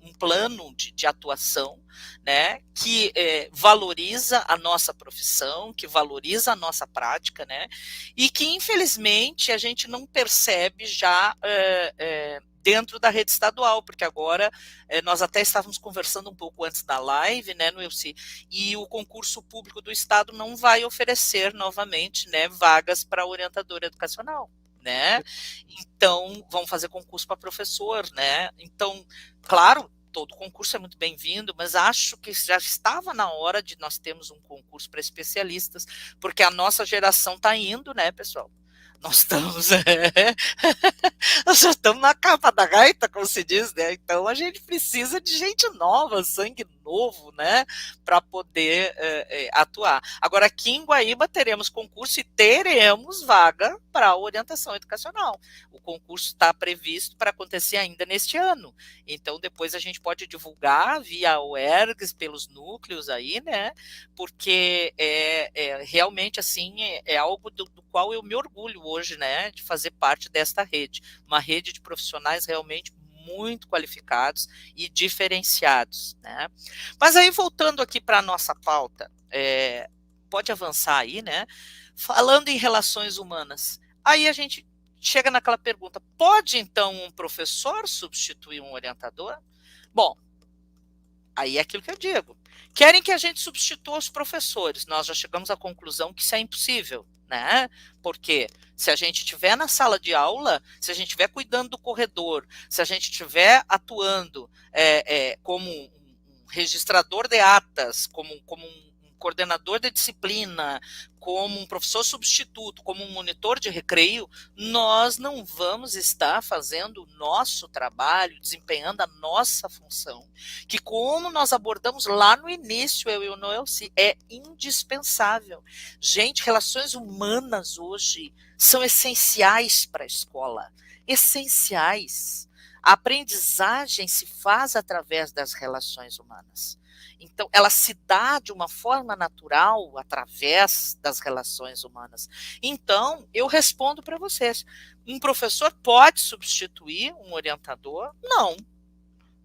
um plano de atuação, né, que valoriza a nossa profissão, que valoriza a nossa prática, né, e que, infelizmente, a gente não percebe já dentro da rede estadual, porque agora nós até estávamos conversando um pouco antes da live, né, Noelci, e o concurso público do Estado não vai oferecer novamente, né, vagas para orientador educacional, né? Então, vão fazer concurso para professor, né? Então, claro, todo concurso é muito bem-vindo, mas acho que já estava na hora de nós termos um concurso para especialistas, porque a nossa geração está indo, né, pessoal? Nós estamos, nós já estamos na capa da gaita, como se diz, né? Então a gente precisa de gente nova, sangue novo, né? Para poder atuar. Agora, aqui em Guaíba teremos concurso e teremos vaga para orientação educacional. O concurso está previsto para acontecer ainda neste ano. Então, depois a gente pode divulgar via UERGS, pelos núcleos aí, né? Porque realmente, assim, é algo do qual eu me orgulho hoje, né, de fazer parte desta rede, uma rede de profissionais realmente muito qualificados e diferenciados, né? Mas aí, voltando aqui para a nossa pauta, pode avançar aí, né? Falando em relações humanas, aí a gente chega naquela pergunta, pode então um professor substituir um orientador? Bom, aí é aquilo que eu digo. Querem que a gente substitua os professores, nós já chegamos à conclusão que isso é impossível, né? Porque se a gente estiver na sala de aula, se a gente estiver cuidando do corredor, se a gente estiver atuando como um registrador de atas, como um coordenador de disciplina, como um professor substituto, como um monitor de recreio, nós não vamos estar fazendo o nosso trabalho, desempenhando a nossa função, que como nós abordamos lá no início, eu e o Noelci, é indispensável. Gente, relações humanas hoje são essenciais para a escola, essenciais. A aprendizagem se faz através das relações humanas. Então, ela se dá de uma forma natural através das relações humanas. Então, eu respondo para vocês: um professor pode substituir um orientador? Não.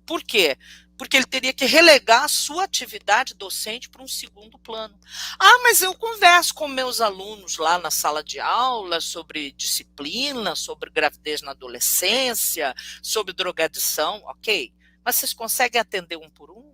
Por quê? Porque ele teria que relegar a sua atividade docente para um segundo plano. Ah, mas eu converso com meus alunos lá na sala de aula sobre disciplina, sobre gravidez na adolescência, sobre drogadição, ok. Mas vocês conseguem atender um por um?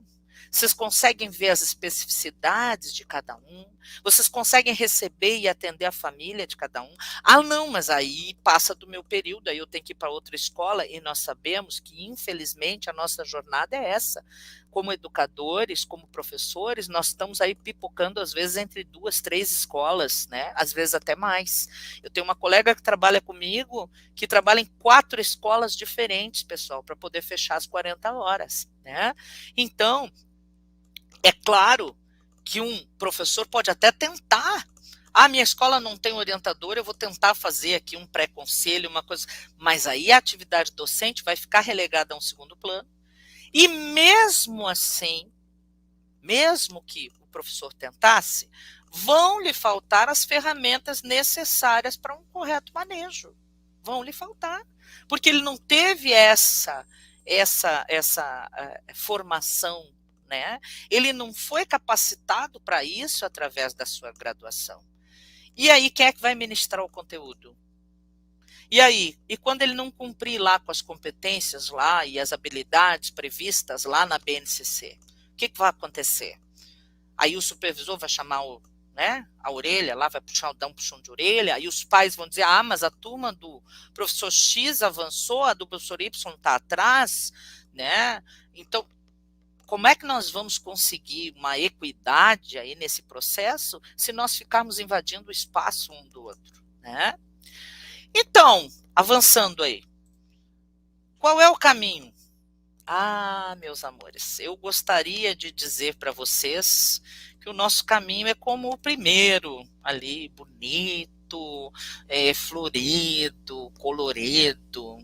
Vocês conseguem ver as especificidades de cada um? Vocês conseguem receber e atender a família de cada um? Ah, não, mas aí passa do meu período, aí eu tenho que ir para outra escola, e nós sabemos que, infelizmente, a nossa jornada é essa. Como educadores, como professores, nós estamos aí pipocando, às vezes, entre 2, 3 escolas, né? Às vezes até mais. Eu tenho uma colega que trabalha comigo, que trabalha em 4 escolas diferentes, pessoal, para poder fechar as 40 horas, né? Então, é claro que um professor pode até tentar. Ah, minha escola não tem orientador, eu vou tentar fazer aqui um pré-conselho, uma coisa. Mas aí a atividade docente vai ficar relegada a um segundo plano. E mesmo assim, mesmo que o professor tentasse, vão lhe faltar as ferramentas necessárias para um correto manejo. Vão lhe faltar. Porque ele não teve essa formação, né? Ele não foi capacitado para isso através da sua graduação. E aí, quem é que vai ministrar o conteúdo? E aí, e quando ele não cumprir lá com as competências lá e as habilidades previstas lá na BNCC, o que vai acontecer? Aí o supervisor vai chamar a orelha, lá vai dar um puxão de orelha, aí os pais vão dizer, ah, mas a turma do professor X avançou, a do professor Y está atrás, né? Então, como é que nós vamos conseguir uma equidade aí nesse processo se nós ficarmos invadindo o espaço um do outro, né? Então, avançando aí, qual é o caminho? Ah, meus amores, eu gostaria de dizer para vocês que o nosso caminho é como o primeiro, ali, bonito, florido, colorido,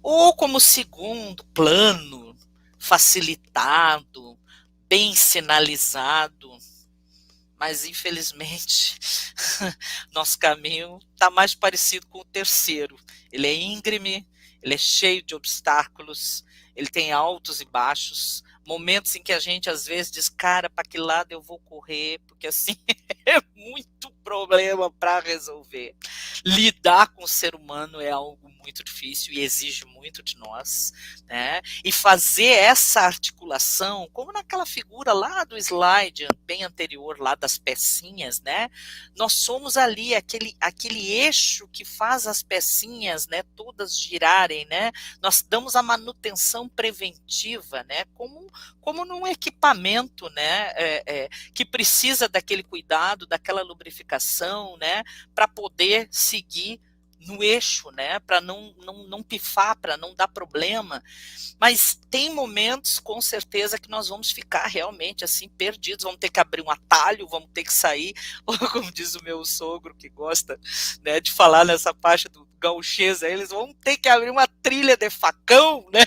ou como o segundo, plano, facilitado, bem sinalizado. Mas, infelizmente, nosso caminho está mais parecido com o terceiro. Ele é íngreme, ele é cheio de obstáculos, ele tem altos e baixos, momentos em que a gente, às vezes, diz, cara, para que lado eu vou correr? Porque, assim, é muito problema para resolver. Lidar com o ser humano é algo muito difícil e exige muito de nós, né? E fazer essa articulação, como naquela figura lá do slide bem anterior, lá das pecinhas, né? Nós somos ali aquele eixo que faz as pecinhas, né, todas girarem, né? Nós damos a manutenção preventiva, né? Como num equipamento, né? Que precisa daquele cuidado, daquela lubrificação, né? Para poder seguir no eixo, né? Para não pifar, para não dar problema. Mas tem momentos, com certeza, que nós vamos ficar realmente assim perdidos, vamos ter que abrir um atalho, vamos ter que sair, ou como diz o meu sogro, que gosta, né, de falar nessa parte do gauchês, eles vão ter que abrir uma trilha de facão, né?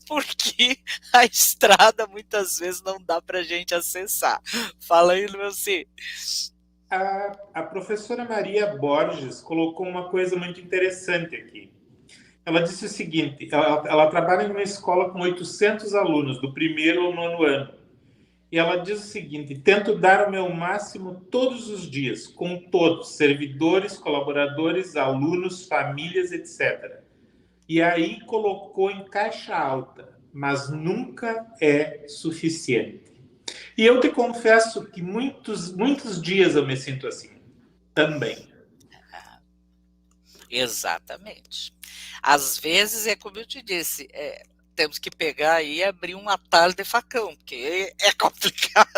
Porque a estrada muitas vezes não dá para a gente acessar. Fala aí, Luci. A professora Maria Borges colocou uma coisa muito interessante aqui. Ela disse o seguinte, ela trabalha em uma escola com 800 alunos, do primeiro ao 9º ano. E ela diz o seguinte, tento dar o meu máximo todos os dias, com todos, servidores, colaboradores, alunos, famílias, etc. E aí colocou em caixa alta, mas nunca é suficiente. E eu te confesso que muitos dias eu me sinto assim, também. Exatamente. Às vezes, é como eu te disse, temos que pegar e abrir um atalho de facão, porque é complicado.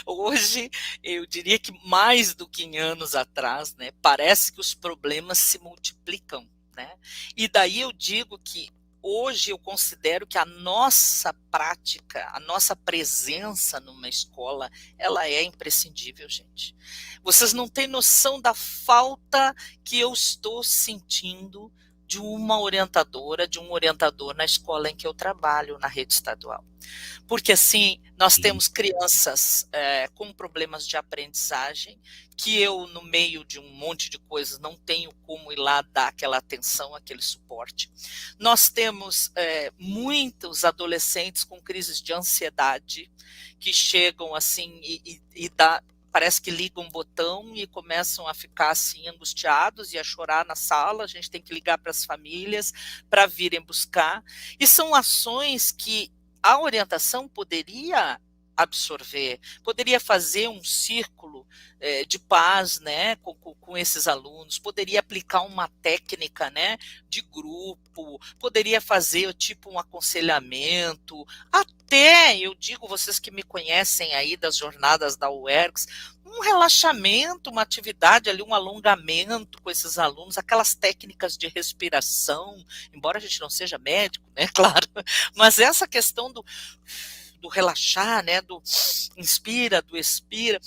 Hoje, eu diria que mais do que em anos atrás, né, parece que os problemas se multiplicam, né? E daí eu digo que hoje eu considero que a nossa prática, a nossa presença numa escola, ela é imprescindível, gente. Vocês não têm noção da falta que eu estou sentindo de uma orientadora, de um orientador na escola em que eu trabalho, na rede estadual. Porque, assim, nós temos crianças com problemas de aprendizagem, que eu, no meio de um monte de coisas, não tenho como ir lá dar aquela atenção, aquele suporte. Nós temos muitos adolescentes com crises de ansiedade, que chegam assim parece que ligam um botão e começam a ficar assim angustiados e a chorar na sala. A gente tem que ligar para as famílias para virem buscar. E são ações que a orientação poderia absorver, poderia fazer um círculo de paz, né, com esses alunos, poderia aplicar uma técnica, né, de grupo, poderia fazer tipo um aconselhamento, até, eu digo, vocês que me conhecem aí das jornadas da UERGS, um relaxamento, uma atividade ali, um alongamento com esses alunos, aquelas técnicas de respiração, embora a gente não seja médico, né, claro, mas essa questão do relaxar, né, do inspira, do expira,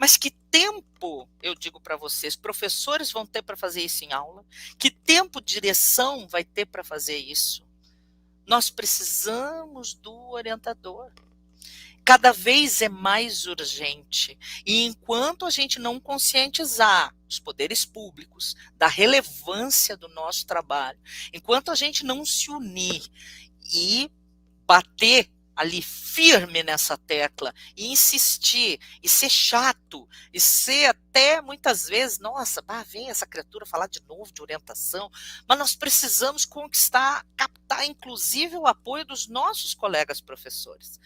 mas que tempo, eu digo para vocês, professores vão ter para fazer isso em aula? Que tempo direção vai ter para fazer isso? Nós precisamos do orientador. Cada vez é mais urgente. E enquanto a gente não conscientizar os poderes públicos da relevância do nosso trabalho, enquanto a gente não se unir e bater ali firme nessa tecla e insistir e ser chato e ser até muitas vezes, nossa, vem essa criatura falar de novo de orientação, mas nós precisamos captar inclusive o apoio dos nossos colegas professores.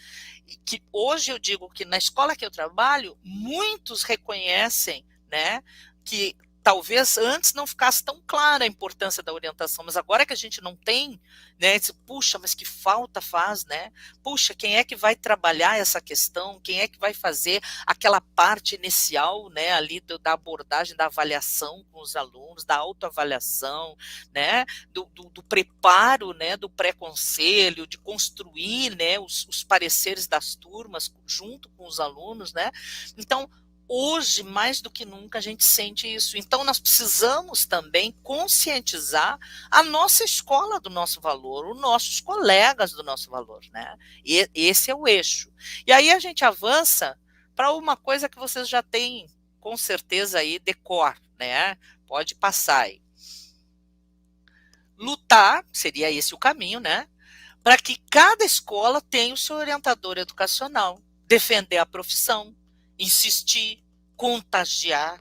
E que hoje eu digo que na escola que eu trabalho, muitos reconhecem, né, que talvez antes não ficasse tão clara a importância da orientação, mas agora que a gente não tem, né, puxa, mas que falta faz, né? Puxa, quem é que vai trabalhar essa questão? Quem é que vai fazer aquela parte inicial, né, ali da abordagem, da avaliação com os alunos, da autoavaliação, né, do preparo, né, do pré-conselho, de construir, né, os pareceres das turmas junto com os alunos, né? Então, hoje, mais do que nunca, a gente sente isso. Então, nós precisamos também conscientizar a nossa escola do nosso valor, os nossos colegas do nosso valor, né? E esse é o eixo. E aí a gente avança para uma coisa que vocês já têm, com certeza, aí de cor, né? Pode passar aí. Lutar, seria esse o caminho, né? Para que cada escola tenha o seu orientador educacional. Defender a profissão, insistir, contagiar,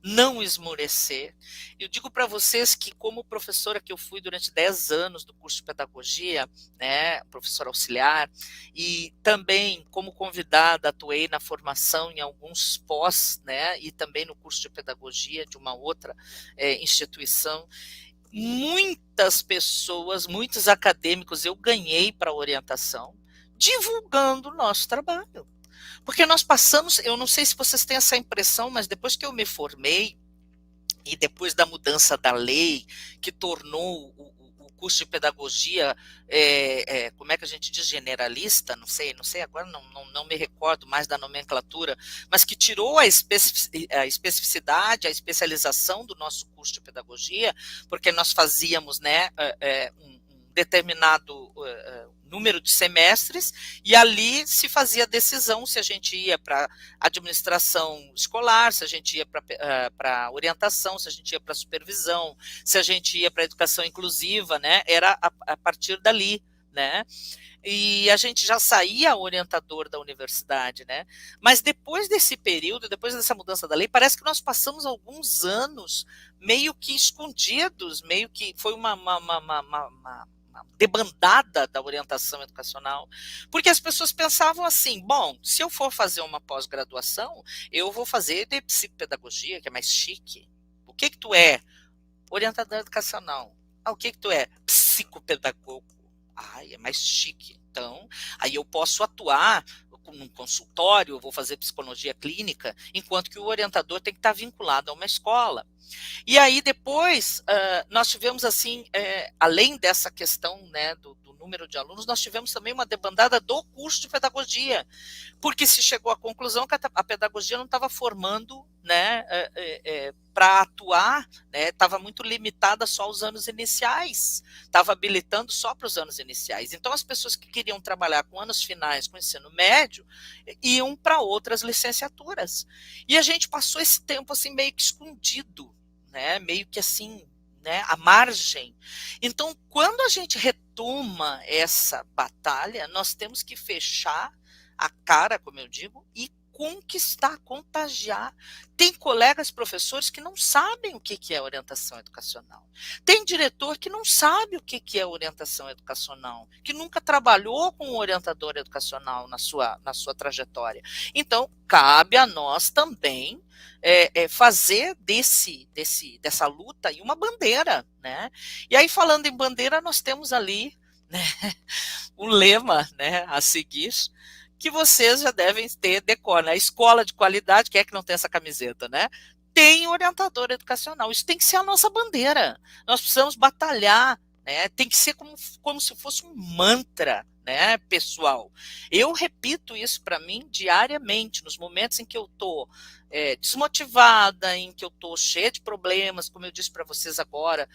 não esmorecer. Eu digo para vocês que, como professora que eu fui durante 10 anos do curso de pedagogia, né, professora auxiliar, e também como convidada atuei na formação em alguns pós, né, e também no curso de pedagogia de uma outra instituição. Muitas pessoas, muitos acadêmicos eu ganhei para orientação, divulgando o nosso trabalho. Porque nós passamos, eu não sei se vocês têm essa impressão, mas depois que eu me formei, e depois da mudança da lei, que tornou o curso de pedagogia, como é que a gente diz, generalista, não sei agora não me recordo mais da nomenclatura, mas que tirou a especificidade, a especialização do nosso curso de pedagogia, porque nós fazíamos, né, um determinado número de semestres, e ali se fazia a decisão se a gente ia para administração escolar, se a gente ia para orientação, se a gente ia para supervisão, se a gente ia para educação inclusiva, né? Era a partir dali, né? E a gente já saía orientador da universidade, né? Mas depois desse período, depois dessa mudança da lei, parece que nós passamos alguns anos meio que escondidos, meio que foi uma debandada da orientação educacional, porque as pessoas pensavam assim, bom, se eu for fazer uma pós-graduação, eu vou fazer de psicopedagogia, que é mais chique. O que tu é? Orientador educacional. Ah, o que tu é? Psicopedagogo. Ai, é mais chique. Então, aí eu posso atuar num consultório, eu vou fazer psicologia clínica, enquanto que o orientador tem que estar vinculado a uma escola. E aí depois nós tivemos assim, além dessa questão, né, do número de alunos, nós tivemos também uma debandada do curso de pedagogia, porque se chegou à conclusão que a pedagogia não estava formando, né, para atuar, né, estava muito limitada só aos anos iniciais, estava habilitando só para os anos iniciais. Então as pessoas que queriam trabalhar com anos finais, com ensino médio, iam para outras licenciaturas. E a gente passou esse tempo assim meio que escondido, né, meio que assim, né, à margem. Então, quando a gente retoma essa batalha, nós temos que fechar a cara, como eu digo, e conquistar, contagiar. Tem colegas professores que não sabem o que é orientação educacional. Tem diretor que não sabe o que é orientação educacional, que nunca trabalhou com um orientador educacional na sua trajetória. Então, cabe a nós também fazer dessa luta aí uma bandeira, né? E aí, falando em bandeira, nós temos ali, né, um lema, né, a seguir, que vocês já devem ter decor, né? Escola de qualidade, quem é que não tem essa camiseta, né? Tem orientador educacional. Isso tem que ser a nossa bandeira. Nós precisamos batalhar, né? Tem que ser como se fosse um mantra, né, pessoal. Eu repito isso para mim diariamente, nos momentos em que eu estou desmotivada, em que eu estou cheia de problemas, como eu disse para vocês agora,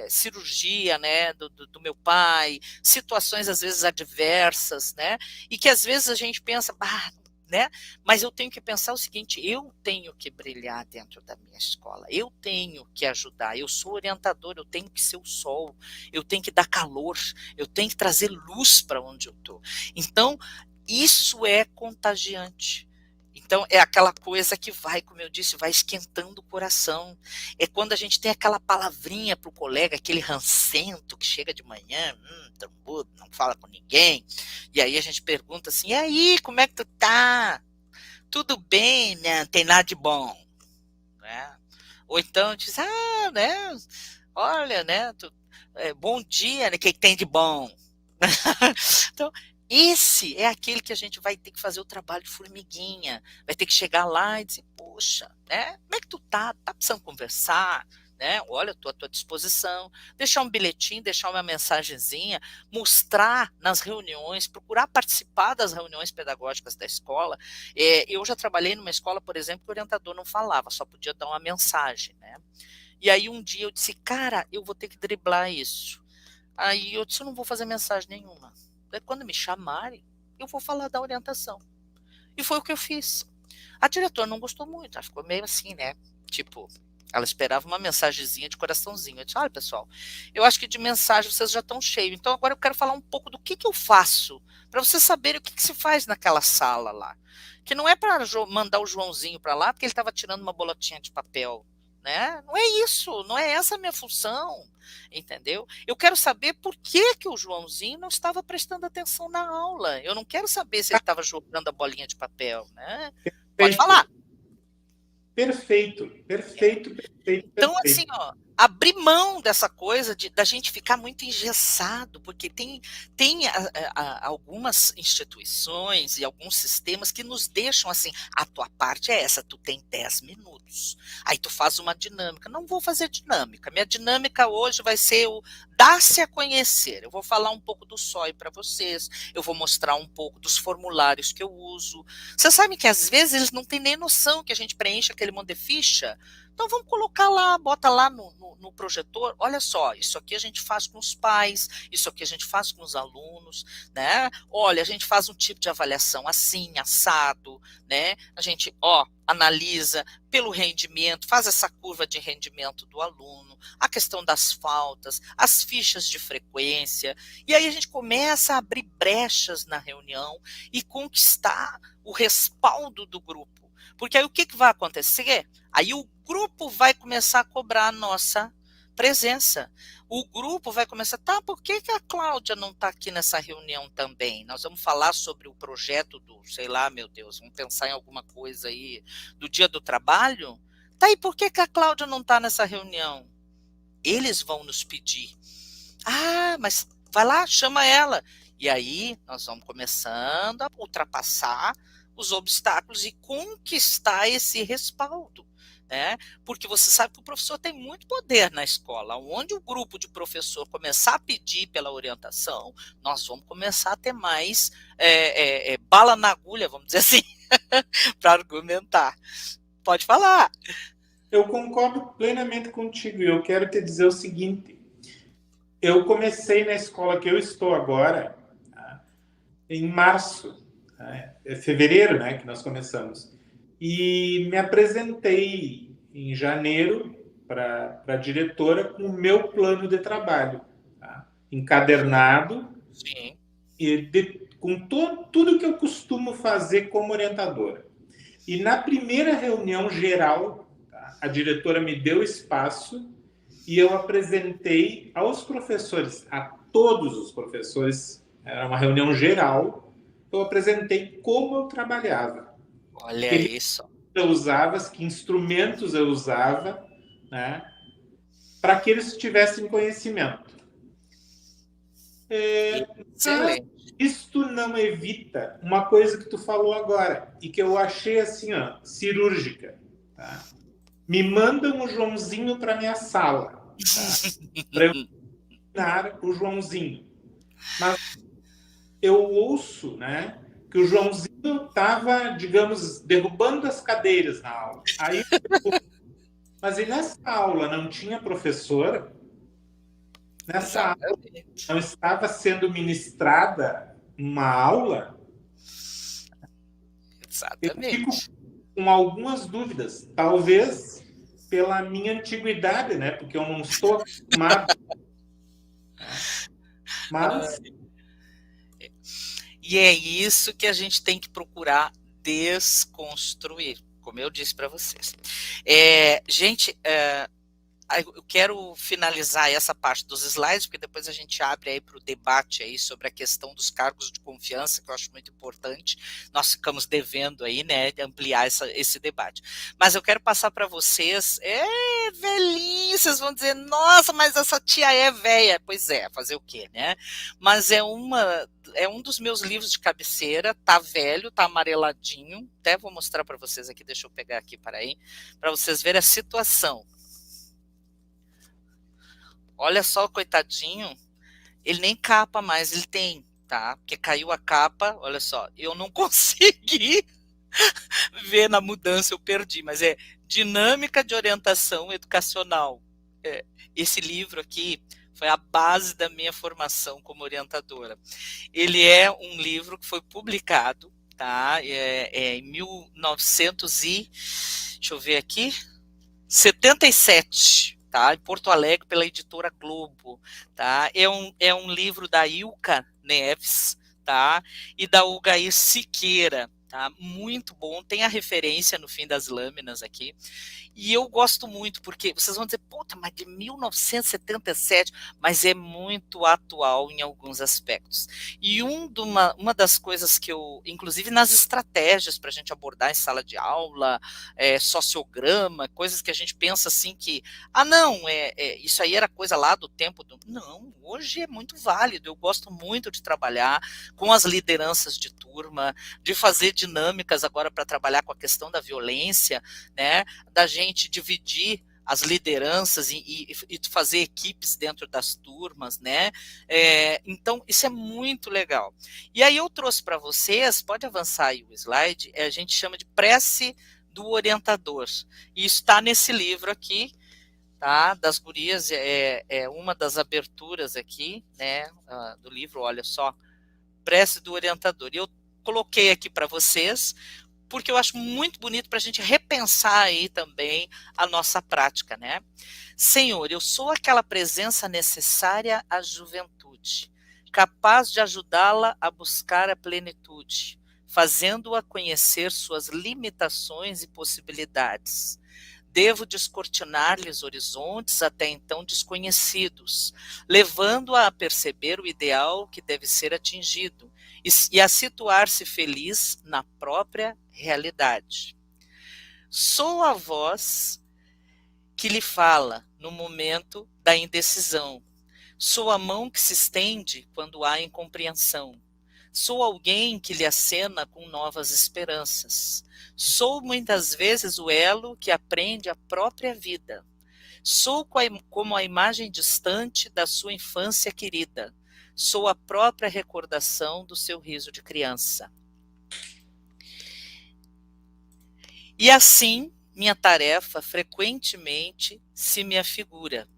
cirurgia, né, do meu pai, situações às vezes adversas, né, e que às vezes a gente pensa, né, mas eu tenho que pensar o seguinte, eu tenho que brilhar dentro da minha escola, eu tenho que ajudar, eu sou orientador, eu tenho que ser o sol, eu tenho que dar calor, eu tenho que trazer luz para onde eu estou. Então, isso é contagiante. Então, é aquela coisa que vai, como eu disse, vai esquentando o coração. É quando a gente tem aquela palavrinha para o colega, aquele rancento que chega de manhã, trambudo, não fala com ninguém. E aí a gente pergunta assim, e aí, como é que tu tá? Tudo bem, né? Não tem nada de bom. Né? Ou então diz, né? Olha, né? Bom dia, né? O que tem de bom? Então, esse é aquele que a gente vai ter que fazer o trabalho de formiguinha, vai ter que chegar lá e dizer, poxa, né? Como é que tu tá? Tá precisando conversar? Né? Olha, estou à tua disposição. Deixar um bilhetinho, deixar uma mensagenzinha, mostrar nas reuniões, procurar participar das reuniões pedagógicas da escola. Eu já trabalhei numa escola, por exemplo, que o orientador não falava, só podia dar uma mensagem, né? E aí um dia eu disse, cara, eu vou ter que driblar isso. Aí eu disse, eu não vou fazer mensagem nenhuma. Daí, quando me chamarem, eu vou falar da orientação. E foi o que eu fiz. A diretora não gostou muito, ela ficou meio assim, né? Tipo, ela esperava uma mensagenzinha de coraçãozinho. Eu disse, olha, pessoal, eu acho que de mensagem vocês já estão cheios. Então agora eu quero falar um pouco do que eu faço, para vocês saberem o que se faz naquela sala lá. Que não é para mandar o Joãozinho para lá, porque ele estava tirando uma bolotinha de papel. Né? Não é isso, não é essa a minha função, entendeu? Eu quero saber por que o Joãozinho não estava prestando atenção na aula. Eu não quero saber se ele estava jogando a bolinha de papel, né? Pode falar. Perfeito, perfeito, perfeito. Então, assim, ó, abrir mão dessa coisa da gente ficar muito engessado, porque tem algumas instituições e alguns sistemas que nos deixam assim, a tua parte é essa, tu tem 10 minutos. Aí tu faz uma dinâmica. Não vou fazer dinâmica. Minha dinâmica hoje vai ser o dar-se a conhecer. Eu vou falar um pouco do SOI para vocês, eu vou mostrar um pouco dos formulários que eu uso. Vocês sabem que às vezes eles não têm nem noção que a gente preenche aquele monte de ficha. Então vamos colocar lá, bota lá no projetor, olha só, isso aqui a gente faz com os pais, isso aqui a gente faz com os alunos, né? Olha, a gente faz um tipo de avaliação assim, assado, né? A gente, analisa pelo rendimento, faz essa curva de rendimento do aluno, a questão das faltas, as fichas de frequência, e aí a gente começa a abrir brechas na reunião e conquistar o respaldo do grupo. Porque aí o que vai acontecer? Aí o grupo vai começar a cobrar a nossa presença. O grupo vai começar, por que a Cláudia não está aqui nessa reunião também? Nós vamos falar sobre o projeto sei lá, meu Deus, vamos pensar em alguma coisa aí, do dia do trabalho? Tá, e por que a Cláudia não está nessa reunião? eles vão nos pedir. Ah, mas vai lá, chama ela. E aí nós vamos começando a ultrapassar os obstáculos e conquistar esse respaldo, né? Porque você sabe que o professor tem muito poder na escola. Onde o grupo de professor começar a pedir pela orientação, nós vamos começar a ter mais bala na agulha, vamos dizer assim, para argumentar. Pode falar. Eu concordo plenamente contigo e eu quero te dizer o seguinte. Eu comecei na escola que eu estou agora, tá, em março, tá, é fevereiro, né, que nós começamos, e me apresentei em janeiro para a diretora com o meu plano de trabalho, tá, encadernado. Sim. E com tudo que eu costumo fazer como orientadora. E na primeira reunião geral, tá, a diretora me deu espaço e eu apresentei aos professores, a todos os professores, era uma reunião geral, eu apresentei como eu trabalhava. Olha Que isso. eu usava, que instrumentos eu usava, né, para que eles tivessem conhecimento. Mas Excelente. isto não evita uma coisa que tu falou agora e que eu achei assim, ó, cirúrgica. Tá? Me mandam o Joãozinho para minha sala, tá? Para eu ensinar o Joãozinho. Mas eu ouço, né, que o Joãozinho estava, digamos, derrubando as cadeiras na aula. Aí, mas e nessa aula não tinha professor? Nessa aula Exatamente. não estava sendo ministrada uma aula? Eu fico Exatamente. com algumas dúvidas, talvez pela minha antiguidade, né? Porque eu não estou acostumado. Mas E é isso que a gente tem que procurar desconstruir, como eu disse para vocês. Gente, eu quero finalizar essa parte dos slides, porque depois a gente abre aí para o debate aí sobre a questão dos cargos de confiança, que eu acho muito importante. Nós ficamos devendo aí, né, ampliar esse debate. Mas eu quero passar para vocês, velhinhos, vocês vão dizer, nossa, mas essa tia é velha. Pois é, fazer o quê, né? Mas é um dos meus livros de cabeceira, tá velho, tá amareladinho, até vou mostrar para vocês aqui, deixa eu pegar aqui, para vocês verem a situação. Olha só, coitadinho, ele nem capa mais, ele tem, tá? Porque caiu a capa, olha só, eu não consegui ver na mudança, eu perdi, mas é Dinâmica de Orientação Educacional. Esse livro aqui foi a base da minha formação como orientadora. Ele é um livro que foi publicado, tá? Em 1900 e, deixa eu ver aqui, 77, tá? Em Porto Alegre, pela editora Globo, tá? É um livro da Ilka Neves, tá? E da Ugair Siqueira, tá? Muito bom, tem a referência no fim das lâminas aqui. E eu gosto muito, porque vocês vão dizer, puta, mas de 1977, mas é muito atual em alguns aspectos. E uma das coisas que eu, inclusive nas estratégias para a gente abordar em sala de aula, sociograma, coisas que a gente pensa assim que, não, isso aí era coisa lá do tempo do... Não, hoje é muito válido, eu gosto muito de trabalhar com as lideranças de turma, de fazer dinâmicas agora para trabalhar com a questão da violência, né, da gente dividir as lideranças e fazer equipes dentro das turmas, né? Então, isso é muito legal. E aí eu trouxe para vocês, pode avançar aí o slide, a gente chama de prece do orientador. E está nesse livro aqui, tá? Das gurias, é uma das aberturas aqui, né? Do livro, olha só, prece do orientador. E eu coloquei aqui para vocês, porque eu acho muito bonito para a gente repensar aí também a nossa prática, né? Senhor, eu sou aquela presença necessária à juventude, capaz de ajudá-la a buscar a plenitude, fazendo-a conhecer suas limitações e possibilidades. Devo descortinar-lhes horizontes até então desconhecidos, levando-a a perceber o ideal que deve ser atingido e a situar-se feliz na própria realidade. Sou a voz que lhe fala no momento da indecisão. Sou a mão que se estende quando há incompreensão. Sou alguém que lhe acena com novas esperanças. Sou muitas vezes o elo que aprende a própria vida. Sou como a imagem distante da sua infância querida. Sou a própria recordação do seu riso de criança. E assim, minha tarefa frequentemente se me afigura,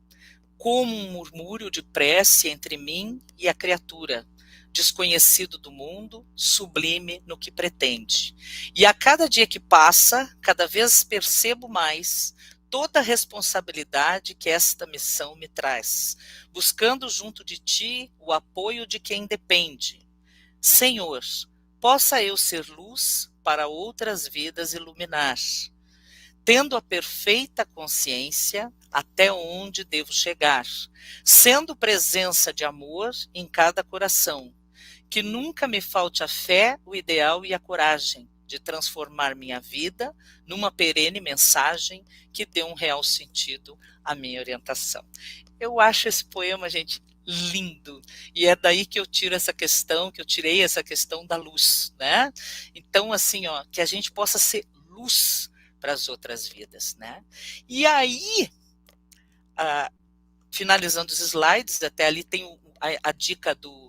como um murmúrio de prece entre mim e a criatura, desconhecido do mundo, sublime no que pretende. E a cada dia que passa, cada vez percebo mais toda a responsabilidade que esta missão me traz, buscando junto de ti o apoio de quem depende. Senhor, possa eu ser luz para outras vidas iluminar, tendo a perfeita consciência até onde devo chegar, sendo presença de amor em cada coração, que nunca me falte a fé, o ideal e a coragem de transformar minha vida numa perene mensagem que dê um real sentido à minha orientação. Eu acho esse poema, gente, lindo, e é daí que eu tirei essa questão da luz, né? Então, assim, ó, que a gente possa ser luz para as outras vidas, né? E aí, finalizando os slides, até ali tem a dica do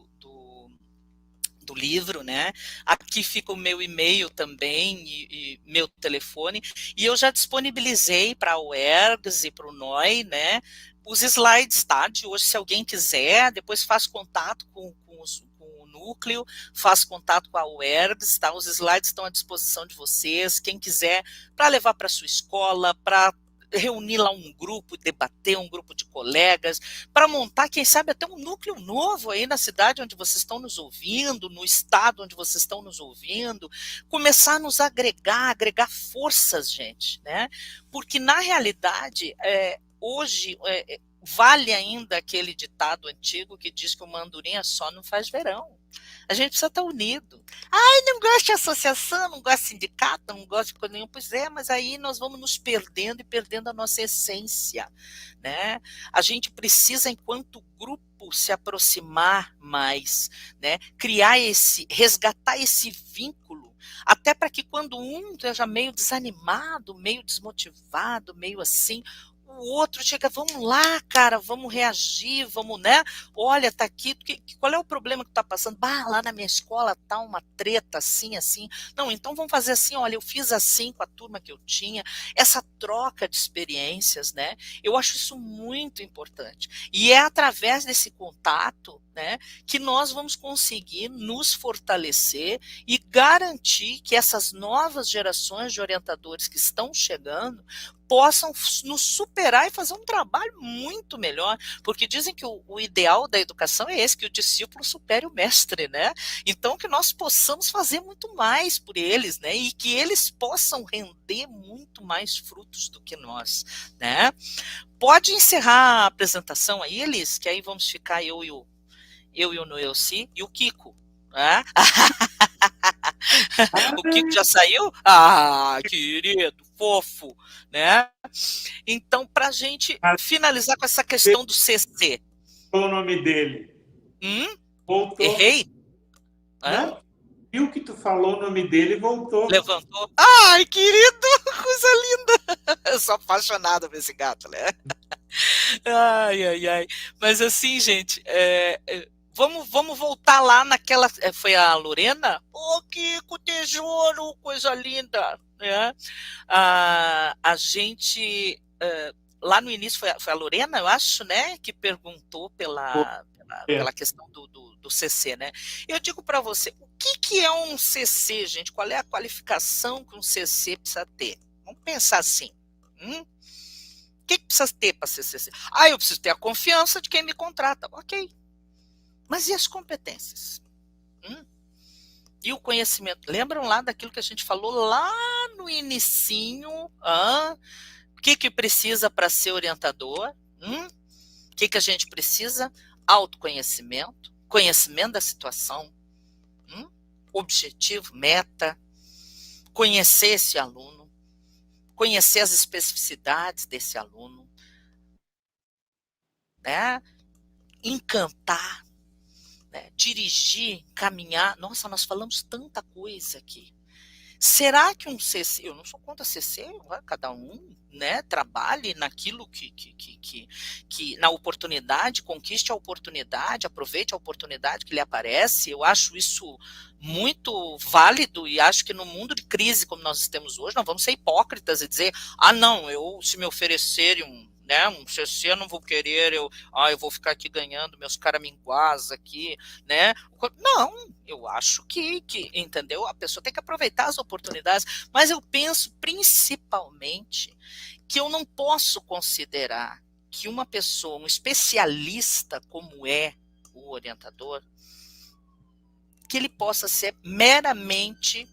livro, né? Aqui fica o meu e-mail também e meu telefone, e eu já disponibilizei para o UERGS e para o NOI, né? Os slides, tá? De hoje, se alguém quiser, depois faz contato com o núcleo, faz contato com a UERGS, tá? Os slides estão à disposição de vocês, quem quiser, para levar para sua escola, para reunir lá um grupo, debater um grupo de colegas, para montar, quem sabe, até um núcleo novo aí na cidade onde vocês estão nos ouvindo, no estado onde vocês estão nos ouvindo, começar a nos agregar forças, gente, né? Porque, na realidade, hoje, vale ainda aquele ditado antigo que diz que uma andorinha só não faz verão. A gente precisa estar unido. Ai, não gosto de associação, não gosto de sindicato, não gosto de coisa nenhuma. Pois é, mas aí nós vamos nos perdendo e perdendo a nossa essência, né? A gente precisa, enquanto grupo, se aproximar mais, né? Resgatar esse vínculo, até para que quando um esteja meio desanimado, meio desmotivado, meio assim, o outro chega, vamos lá, cara, vamos reagir, vamos, né? Olha, tá aqui, qual é o problema que tá passando? Bah, lá na minha escola tá uma treta assim, assim. Não, então vamos fazer assim, olha, eu fiz assim com a turma que eu tinha. Essa troca de experiências, né? Eu acho isso muito importante. E é através desse contato, né, que nós vamos conseguir nos fortalecer e garantir que essas novas gerações de orientadores que estão chegando possam nos superar e fazer um trabalho muito melhor, porque dizem que o ideal da educação é esse, que o discípulo supere o mestre, né? Então, que nós possamos fazer muito mais por eles, né? E que eles possam render muito mais frutos do que nós, né? Pode encerrar a apresentação aí, Elis, que aí vamos ficar eu e o Noelci e o Kiko, né? O Kiko já saiu? Ah, querido, fofo, né? Então, para a gente finalizar com essa questão do CC. Qual o nome dele? Voltou. Errei? Não, viu que tu falou o nome dele e voltou. Levantou. Ai, querido, coisa linda. Eu sou apaixonada por esse gato, né? Ai, ai, ai. Mas assim, gente, vamos voltar lá naquela. Foi a Lorena? Ô, Kiko, tesouro, coisa linda. Né? A gente. Lá no início foi a Lorena, eu acho, né? Que perguntou pela questão do CC, né? Eu digo para você, o que é um CC, gente? Qual é a qualificação que um CC precisa ter? Vamos pensar assim. O que precisa ter para ser CC? Eu preciso ter a confiança de quem me contrata. Ok. Mas e as competências? E o conhecimento? Lembram lá daquilo que a gente falou lá no inicinho? O que precisa para ser orientador? O que a gente precisa? Autoconhecimento, conhecimento da situação, objetivo, meta, conhecer esse aluno, conhecer as especificidades desse aluno, né? Encantar, né? Dirigir, caminhar. Nossa, nós falamos tanta coisa aqui. Será que um CC, eu não sou contra CC, cada um, né, trabalhe naquilo que na oportunidade, conquiste a oportunidade, aproveite a oportunidade que lhe aparece. Eu acho isso muito válido e acho que no mundo de crise como nós temos hoje, nós vamos ser hipócritas e dizer, não, se me oferecerem um CC, eu não vou querer, eu vou ficar aqui ganhando, meus caraminguás aqui, né? Não, eu acho que, entendeu? A pessoa tem que aproveitar as oportunidades, mas eu penso principalmente que eu não posso considerar que uma pessoa, um especialista como é o orientador, que ele possa ser meramente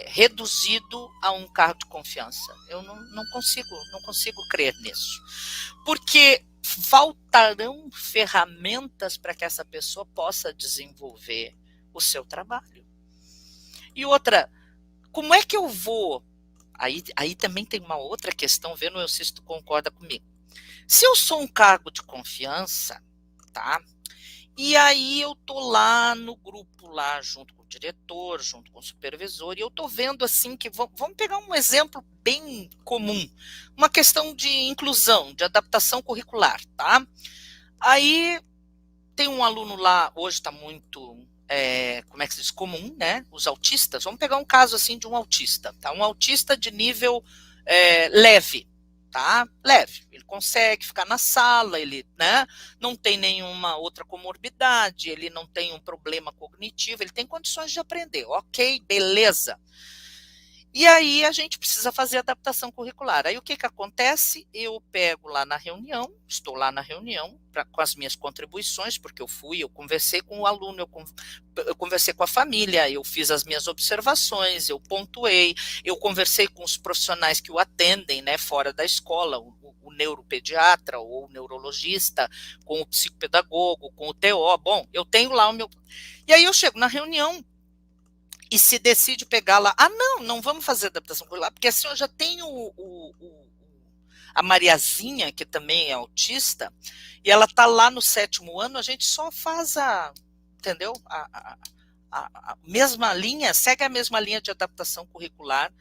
reduzido a um cargo de confiança. Eu não consigo crer nisso. Porque faltarão ferramentas para que essa pessoa possa desenvolver o seu trabalho. E outra, como é que eu vou... Aí também tem uma outra questão, vendo eu se tu concorda comigo. Se eu sou um cargo de confiança, tá? E aí eu tô lá no grupo, lá junto com o diretor, junto com o supervisor, e eu tô vendo assim que, vamos pegar um exemplo bem comum, uma questão de inclusão, de adaptação curricular, tá? Aí tem um aluno lá, hoje está muito, como é que se diz, comum, né? Os autistas, vamos pegar um caso assim de um autista, tá? Um autista de nível leve, tá? Leve, ele consegue ficar na sala, ele, né, não tem nenhuma outra comorbidade, ele não tem um problema cognitivo, ele tem condições de aprender, ok, beleza. E aí a gente precisa fazer adaptação curricular. Aí o que acontece? Eu pego lá na reunião, estou lá na reunião com as minhas contribuições, porque eu conversei com o aluno, eu conversei com a família, eu fiz as minhas observações, eu pontuei, eu conversei com os profissionais que o atendem, né, fora da escola, o neuropediatra ou o neurologista, com o psicopedagogo, com o TO. Bom, eu tenho lá o meu... E aí eu chego na reunião, e se decide pegar lá, não vamos fazer adaptação curricular, porque assim eu já tenho a Mariazinha, que também é autista, e ela está lá no 7º ano, a gente só faz entendeu? A mesma linha, segue a mesma linha de adaptação curricular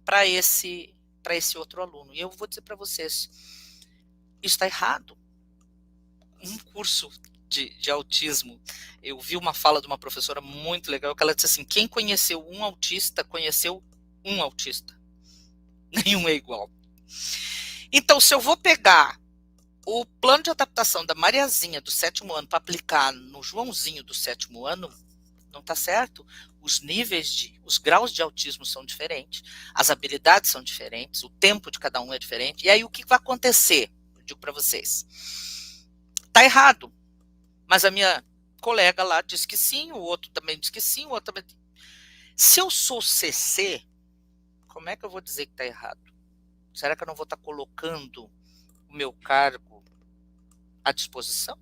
para esse outro aluno. E eu vou dizer para vocês, isso está errado. Um curso de autismo, eu vi uma fala de uma professora muito legal, que ela disse assim, quem conheceu um autista, conheceu um autista. Nenhum é igual. Então, se eu vou pegar o plano de adaptação da Mariazinha do 7º ano para aplicar no Joãozinho do 7º ano, não está certo. Os graus de autismo são diferentes, as habilidades são diferentes, o tempo de cada um é diferente. E aí o que vai acontecer? Eu digo para vocês, está errado. Mas a minha colega lá disse que sim, o outro também disse que sim, o outro também... Se eu sou CC, como é que eu vou dizer que está errado? Será que eu não vou estar colocando o meu cargo à disposição?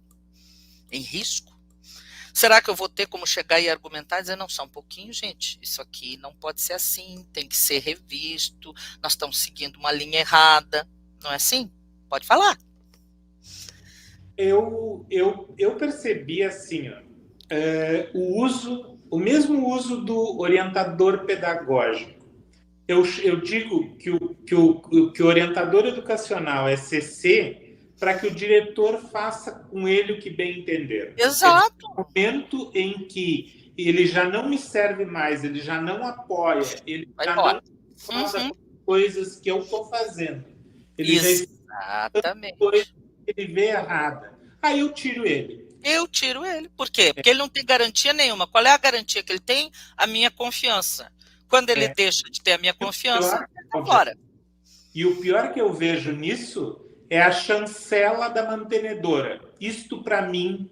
Em risco? Será que eu vou ter como chegar e argumentar e dizer, não, só um pouquinho, gente, isso aqui não pode ser assim, tem que ser revisto, nós estamos seguindo uma linha errada, não é assim? Pode falar. Eu percebi assim, o mesmo uso do orientador pedagógico. Eu digo que o orientador educacional é CC para que o diretor faça com ele o que bem entender. Exato. No momento em que ele já não me serve mais, ele já não apoia, ele já não faz coisas que eu estou fazendo. Ele Exatamente. Já coisas que ele vê errada. Aí eu tiro ele. Eu tiro ele. Por quê? Porque ele não tem garantia nenhuma. Qual é a garantia que ele tem? A minha confiança. Quando ele deixa de ter a minha confiança, ele vai embora. E o pior que eu vejo nisso é a chancela da mantenedora. Isto, para mim,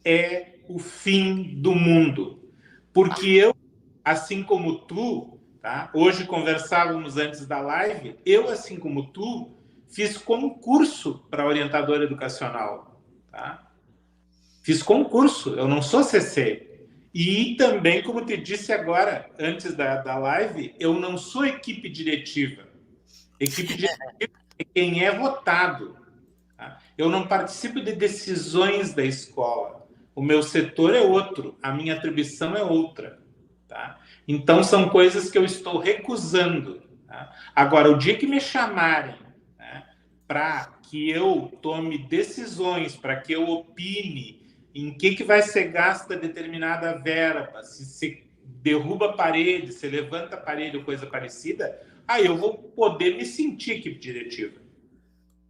é o fim do mundo. Porque eu, assim como tu, tá? Hoje conversávamos antes da live, eu, assim como tu, fiz concurso para orientador educacional. Tá? Fiz concurso, eu não sou CC. E também, como te disse agora, antes da live, eu não sou equipe diretiva. Equipe diretiva é quem é votado. Tá? Eu não participo de decisões da escola. O meu setor é outro, a minha atribuição é outra. Tá? Então, são coisas que eu estou recusando. Tá? Agora, o dia que me chamarem, né, para que eu tome decisões, para que eu opine em que vai ser gasta determinada verba, se derruba a parede, se levanta a parede ou coisa parecida, aí eu vou poder me sentir equipe diretiva.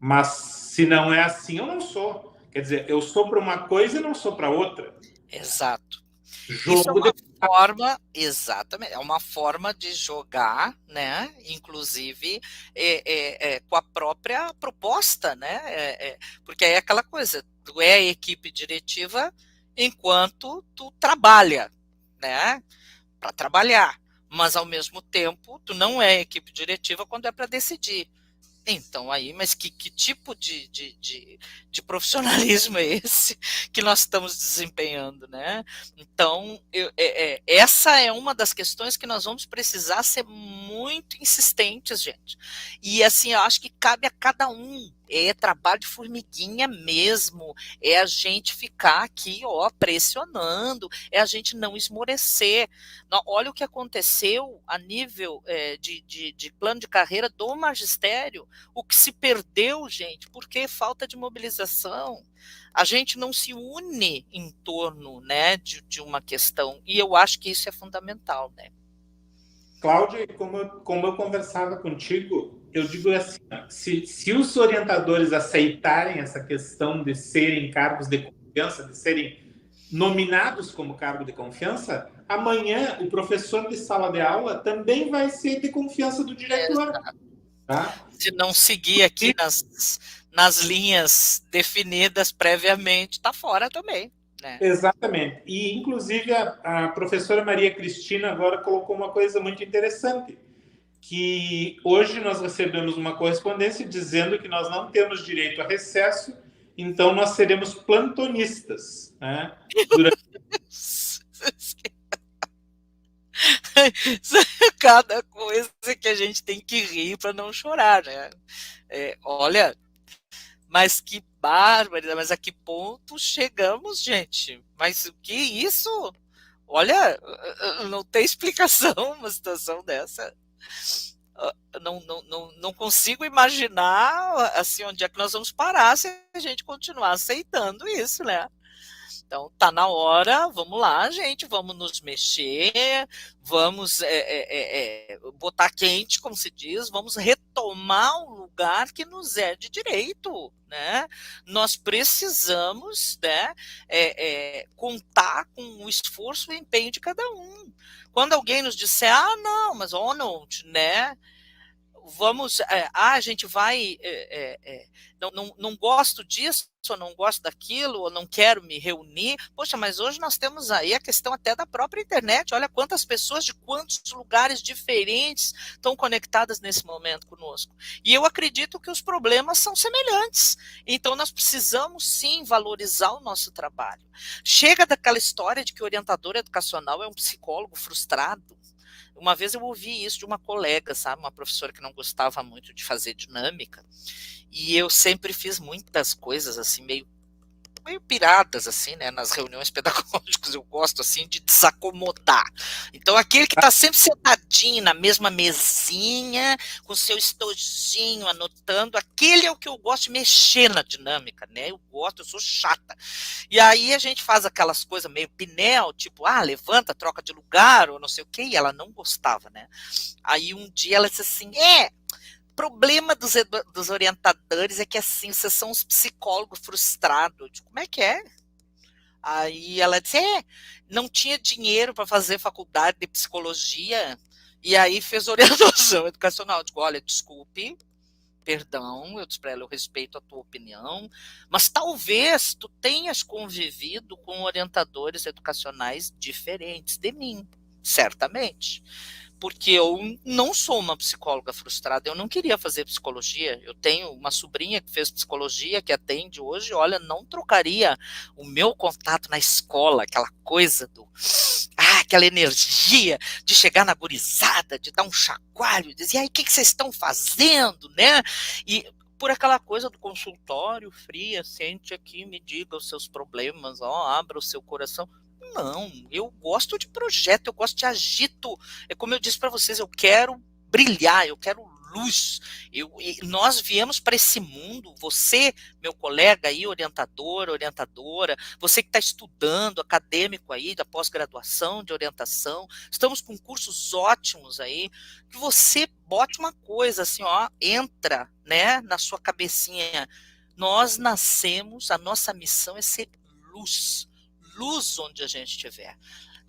Mas se não é assim, eu não sou. Quer dizer, eu sou para uma coisa e não sou para outra. Exato. Isso é Jogo uma de... forma, exatamente, é uma forma de jogar, né? Inclusive com a própria proposta, né? Porque aí é aquela coisa, tu é a equipe diretiva enquanto tu trabalha, né? Para trabalhar, mas ao mesmo tempo tu não é a equipe diretiva quando é para decidir. Então, aí, mas que tipo de profissionalismo é esse que nós estamos desempenhando, né? Então, essa é uma das questões que nós vamos precisar ser muito insistentes, gente. E, assim, eu acho que cabe a cada um. É trabalho de formiguinha mesmo, é a gente ficar aqui, ó, pressionando, é a gente não esmorecer. Olha o que aconteceu a nível de plano de carreira do magistério, o que se perdeu, gente, porque falta de mobilização. A gente não se une em torno, né, de uma questão, e eu acho que isso é fundamental, né? Cláudia, como eu conversava contigo, eu digo assim, se os orientadores aceitarem essa questão de serem cargos de confiança, de serem nominados como cargo de confiança, amanhã o professor de sala de aula também vai ser de confiança do diretor. Tá? Se não seguir aqui nas linhas definidas previamente, está fora também. Né? Exatamente. E, inclusive, a professora Maria Cristina agora colocou uma coisa muito interessante, que hoje nós recebemos uma correspondência dizendo que nós não temos direito a recesso, então nós seremos plantonistas. Né? Durante... Cada coisa que a gente tem que rir para não chorar, né? Olha, mas que bárbaro, mas a que ponto chegamos, gente? Mas o que isso? Olha, não tem explicação uma situação dessa. Não consigo imaginar assim onde é que nós vamos parar se a gente continuar aceitando isso, né? Então, tá na hora, vamos lá, gente, vamos nos mexer, vamos botar quente, como se diz, vamos retomar um lugar que nos é de direito, né? Nós precisamos, né, contar com o esforço e o empenho de cada um. Quando alguém nos disser, não, mas Ronald, né, vamos, a gente vai, não gosto disso, ou não gosto daquilo, ou não quero me reunir. Poxa, mas hoje nós temos aí a questão até da própria internet. Olha quantas pessoas de quantos lugares diferentes estão conectadas nesse momento conosco. E eu acredito que os problemas são semelhantes. Então nós precisamos sim valorizar o nosso trabalho. Chega daquela história de que o orientador educacional é um psicólogo frustrado. Uma vez eu ouvi isso de uma colega, sabe, uma professora que não gostava muito de fazer dinâmica, e eu sempre fiz muitas coisas assim, meio piradas, assim, né, nas reuniões pedagógicas, eu gosto, assim, de desacomodar. Então, aquele que está sempre sentadinho na mesma mesinha, com seu estojinho, anotando, aquele é o que eu gosto de mexer na dinâmica, né, eu sou chata. E aí a gente faz aquelas coisas meio pinel, tipo, levanta, troca de lugar, ou não sei o quê, e ela não gostava, né. Aí um dia ela disse assim, problema dos orientadores é que assim, vocês são uns psicólogos frustrados. Eu digo, como é que é? Aí ela disse, não tinha dinheiro para fazer faculdade de psicologia, e aí fez orientação educacional. Eu digo, olha, desculpe, perdão, eu disse para ela, eu respeito a tua opinião, mas talvez tu tenhas convivido com orientadores educacionais diferentes de mim, certamente. Porque eu não sou uma psicóloga frustrada, eu não queria fazer psicologia, eu tenho uma sobrinha que fez psicologia, que atende hoje, olha, não trocaria o meu contato na escola, aquela coisa aquela energia de chegar na gurizada, de dar um chacoalho, dizer, e aí, o que vocês estão fazendo, né? E por aquela coisa do consultório, fria, sente aqui, me diga os seus problemas, ó, abra o seu coração. Não, eu gosto de projeto, eu gosto de agito. É como eu disse para vocês, eu quero brilhar, eu quero luz. Nós viemos para esse mundo, você, meu colega aí, orientador, orientadora, você que está estudando, acadêmico aí, da pós-graduação, de orientação, estamos com cursos ótimos aí, que você bote uma coisa assim, ó, entra, né, na sua cabecinha. Nós nascemos, a nossa missão é ser luz, luz onde a gente estiver,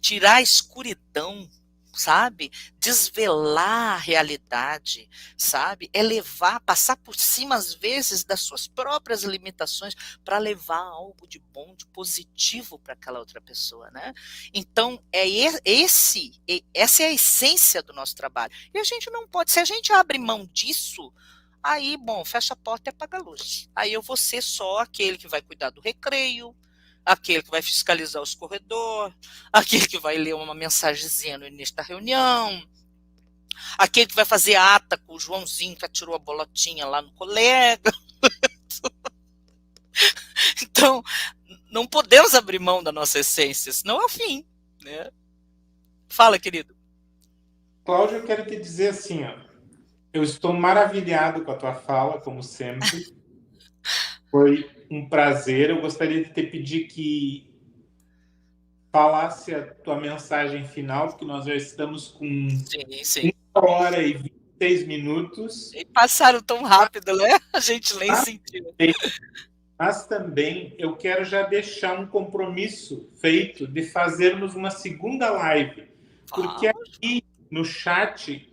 tirar a escuridão, sabe? Desvelar a realidade, sabe? Elevar, passar por cima, às vezes, das suas próprias limitações para levar algo de bom, de positivo para aquela outra pessoa, né? Então, essa é a essência do nosso trabalho. E a gente não pode, se a gente abre mão disso, aí, bom, fecha a porta e apaga a luz. Aí eu vou ser só aquele que vai cuidar do recreio, aquele que vai fiscalizar os corredores, aquele que vai ler uma mensagenzinha no início da reunião, aquele que vai fazer ata com o Joãozinho que atirou a bolotinha lá no colega. Então, não podemos abrir mão da nossa essência, senão é o fim, né? Fala, querido. Cláudio, eu quero te dizer assim, ó, eu estou maravilhado com a tua fala, como sempre. Foi um prazer. Eu gostaria de te pedir que falasse a tua mensagem final, porque nós já estamos com Sim. 1 hora e 26 minutos. E passaram tão rápido, né? A gente nem sentiu. Mas também eu quero já deixar um compromisso feito de fazermos uma segunda live. Porque aqui no chat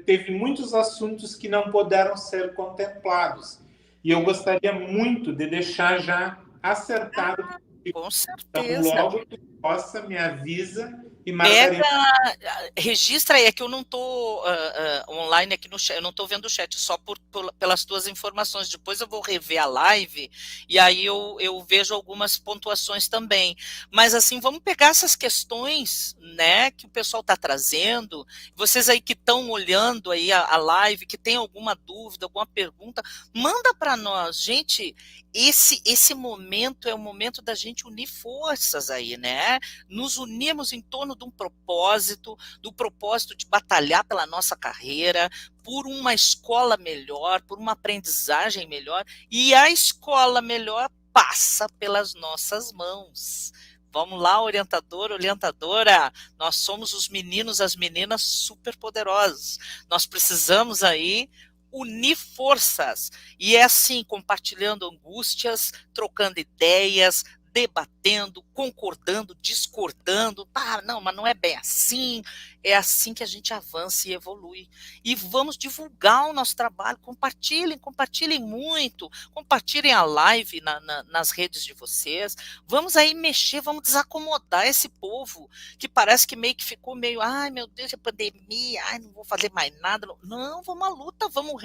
teve muitos assuntos que não puderam ser contemplados. E eu gostaria muito de deixar já acertado. Com certeza. Então, logo tu possa, me avisa e marcaremos. Registra aí, é que eu não estou online aqui no chat, eu não estou vendo o chat, só pelas tuas informações. Depois eu vou rever a live e aí eu vejo algumas pontuações também. Mas assim, vamos pegar essas questões, né, que o pessoal está trazendo. Vocês aí que estão olhando aí a live, que tem alguma dúvida, alguma pergunta, manda para nós, gente. Esse momento é o momento da gente unir forças aí, né? Nos unirmos em torno de um propósito, do propósito de batalhar pela nossa carreira, por uma escola melhor, por uma aprendizagem melhor, e a escola melhor passa pelas nossas mãos. Vamos lá, orientador, orientadora, nós somos os meninos, as meninas superpoderosos. Nós precisamos aí unir forças, e é assim, compartilhando angústias, trocando ideias, debatendo, concordando, discordando, não, mas não é bem assim, é assim que a gente avança e evolui. E vamos divulgar o nosso trabalho, compartilhem muito, compartilhem a live nas redes de vocês, vamos aí mexer, vamos desacomodar esse povo, que parece que meio que ficou meio, ai meu Deus, é pandemia, ai não vou fazer mais nada, não, vamos à luta, vamos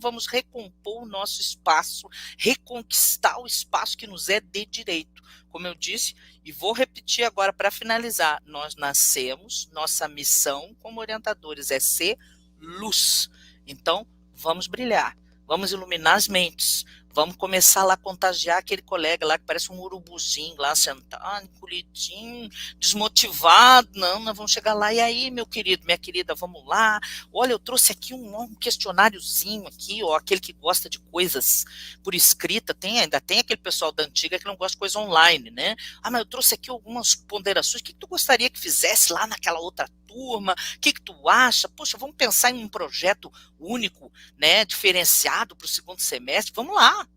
vamos recompor o nosso espaço, reconquistar o espaço que nos é de direito. Como eu disse, e vou repetir agora para finalizar, nós nascemos, nossa missão como orientadores é ser luz. Então, vamos brilhar, vamos iluminar as mentes, vamos começar lá a contagiar aquele colega lá que parece um urubuzinho lá sentado, encolhidinho, desmotivado. Não, nós vamos chegar lá. E aí, meu querido, minha querida, vamos lá. Olha, eu trouxe aqui um questionáriozinho aqui, ó, aquele que gosta de coisas por escrita. Ainda tem aquele pessoal da antiga que não gosta de coisa online, né? Ah, mas eu trouxe aqui algumas ponderações. O que tu gostaria que fizesse lá naquela outra turma? O que tu acha? Poxa, vamos pensar em um projeto único, né, diferenciado para o segundo semestre. Vamos lá.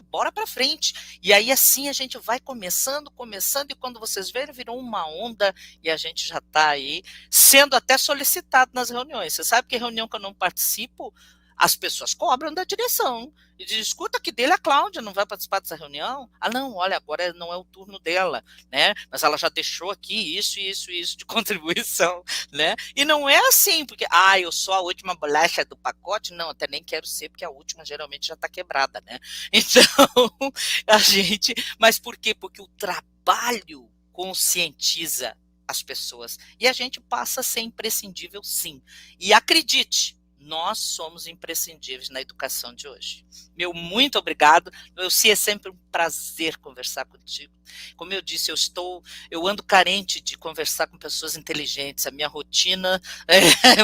Bora para frente. E aí assim a gente vai começando, e quando vocês verem, virou uma onda e a gente já está aí sendo até solicitado nas reuniões. Você sabe que reunião que eu não participo, as pessoas cobram da direção. E diz, escuta, que dele a Cláudia não vai participar dessa reunião? Ah, não, olha, agora não é o turno dela, né? Mas ela já deixou aqui isso de contribuição, né? E não é assim, porque, eu sou a última bolacha do pacote. Não, até nem quero ser, porque a última geralmente já está quebrada, né? Então, mas por quê? Porque o trabalho conscientiza as pessoas. E a gente passa a ser imprescindível, sim. E acredite, Nós somos imprescindíveis na educação de hoje. Meu muito obrigado. Elci, é sempre um prazer conversar contigo. Como eu disse, eu ando carente de conversar com pessoas inteligentes. A minha rotina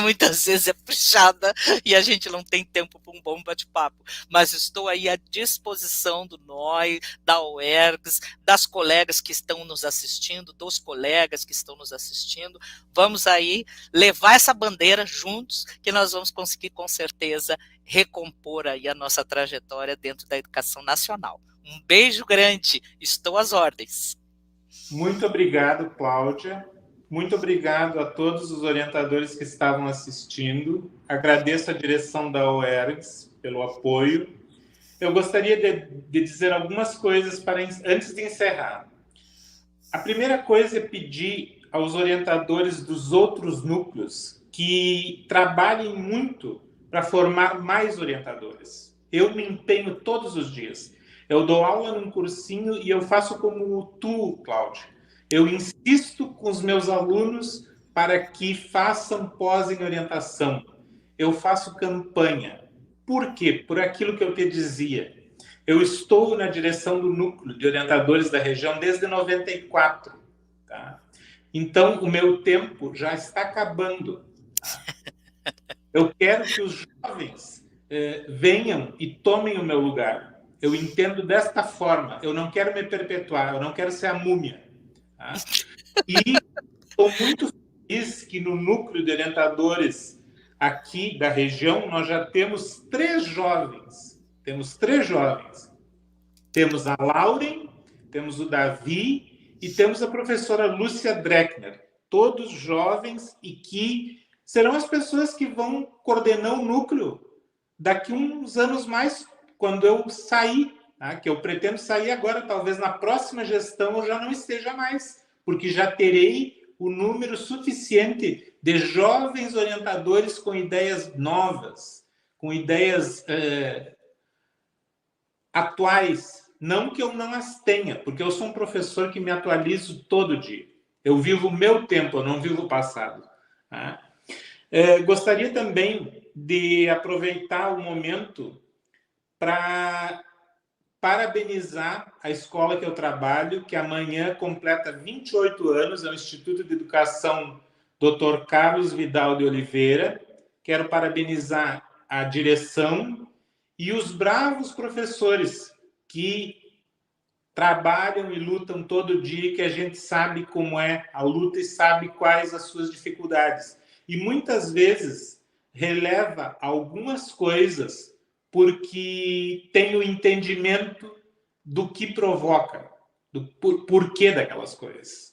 muitas vezes é puxada e a gente não tem tempo para um bom bate-papo. Mas estou aí à disposição do NOI, da UERGS, das colegas que estão nos assistindo, dos colegas que estão nos assistindo. Vamos aí levar essa bandeira juntos, que nós vamos conseguir, com certeza, recompor aí a nossa trajetória dentro da educação nacional. Um beijo grande, estou às ordens. Muito obrigado, Cláudia. Muito obrigado a todos os orientadores que estavam assistindo. Agradeço a direção da UERGS pelo apoio. Eu gostaria de dizer algumas coisas antes de encerrar. A primeira coisa é pedir aos orientadores dos outros núcleos que trabalhem muito para formar mais orientadores. Eu me empenho todos os dias. Eu dou aula num cursinho e eu faço como tu, Cláudio. Eu insisto com os meus alunos para que façam pós em orientação. Eu faço campanha. Por quê? Por aquilo que eu te dizia. Eu estou na direção do núcleo de orientadores da região desde 94. Tá? Então, o meu tempo já está acabando. Tá? Eu quero que os jovens venham e tomem o meu lugar. Eu entendo desta forma. Eu não quero me perpetuar, eu não quero ser a múmia. Tá? E estou muito feliz que no núcleo de orientadores aqui da região nós já temos 3 jovens. Temos 3 jovens. Temos a Lauren, temos o Davi e temos a professora Lúcia Dreckner. Todos jovens e que serão as pessoas que vão coordenar o núcleo daqui uns anos mais, quando eu sair, tá? Que eu pretendo sair agora, talvez na próxima gestão eu já não esteja mais, porque já terei o número suficiente de jovens orientadores com ideias novas, com ideias atuais. Não que eu não as tenha, porque eu sou um professor que me atualizo todo dia. Eu vivo o meu tempo, eu não vivo o passado. Tá? Gostaria também de aproveitar o momento para parabenizar a escola que eu trabalho, que amanhã completa 28 anos, é o Instituto de Educação Dr. Carlos Vidal de Oliveira. Quero parabenizar a direção e os bravos professores que trabalham e lutam todo dia, que a gente sabe como é a luta e sabe quais as suas dificuldades. E muitas vezes releva algumas coisas porque tem o entendimento do que provoca, do porquê daquelas coisas.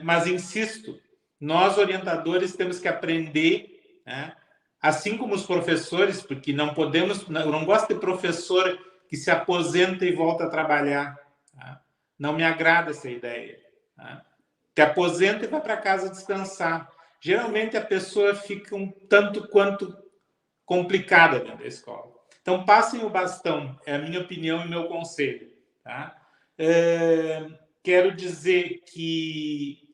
Mas insisto, nós orientadores temos que aprender, né? Assim como os professores, porque não podemos, eu não gosto de professor que se aposenta e volta a trabalhar. Tá? Não me agrada essa ideia. Tá? Te aposenta e vai para casa descansar. Geralmente a pessoa fica um tanto quanto complicada dentro da escola. Então, passem o bastão, é a minha opinião e meu conselho. Tá? Quero dizer que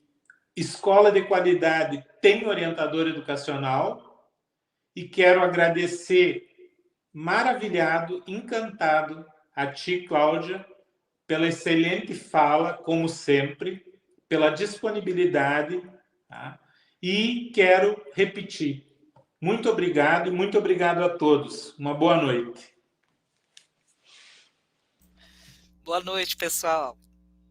escola de qualidade tem orientador educacional e quero agradecer, maravilhado, encantado, a ti, Cláudia, pela excelente fala, como sempre, pela disponibilidade, tá? E quero repetir. Muito obrigado e muito obrigado a todos. Uma boa noite. Boa noite, pessoal.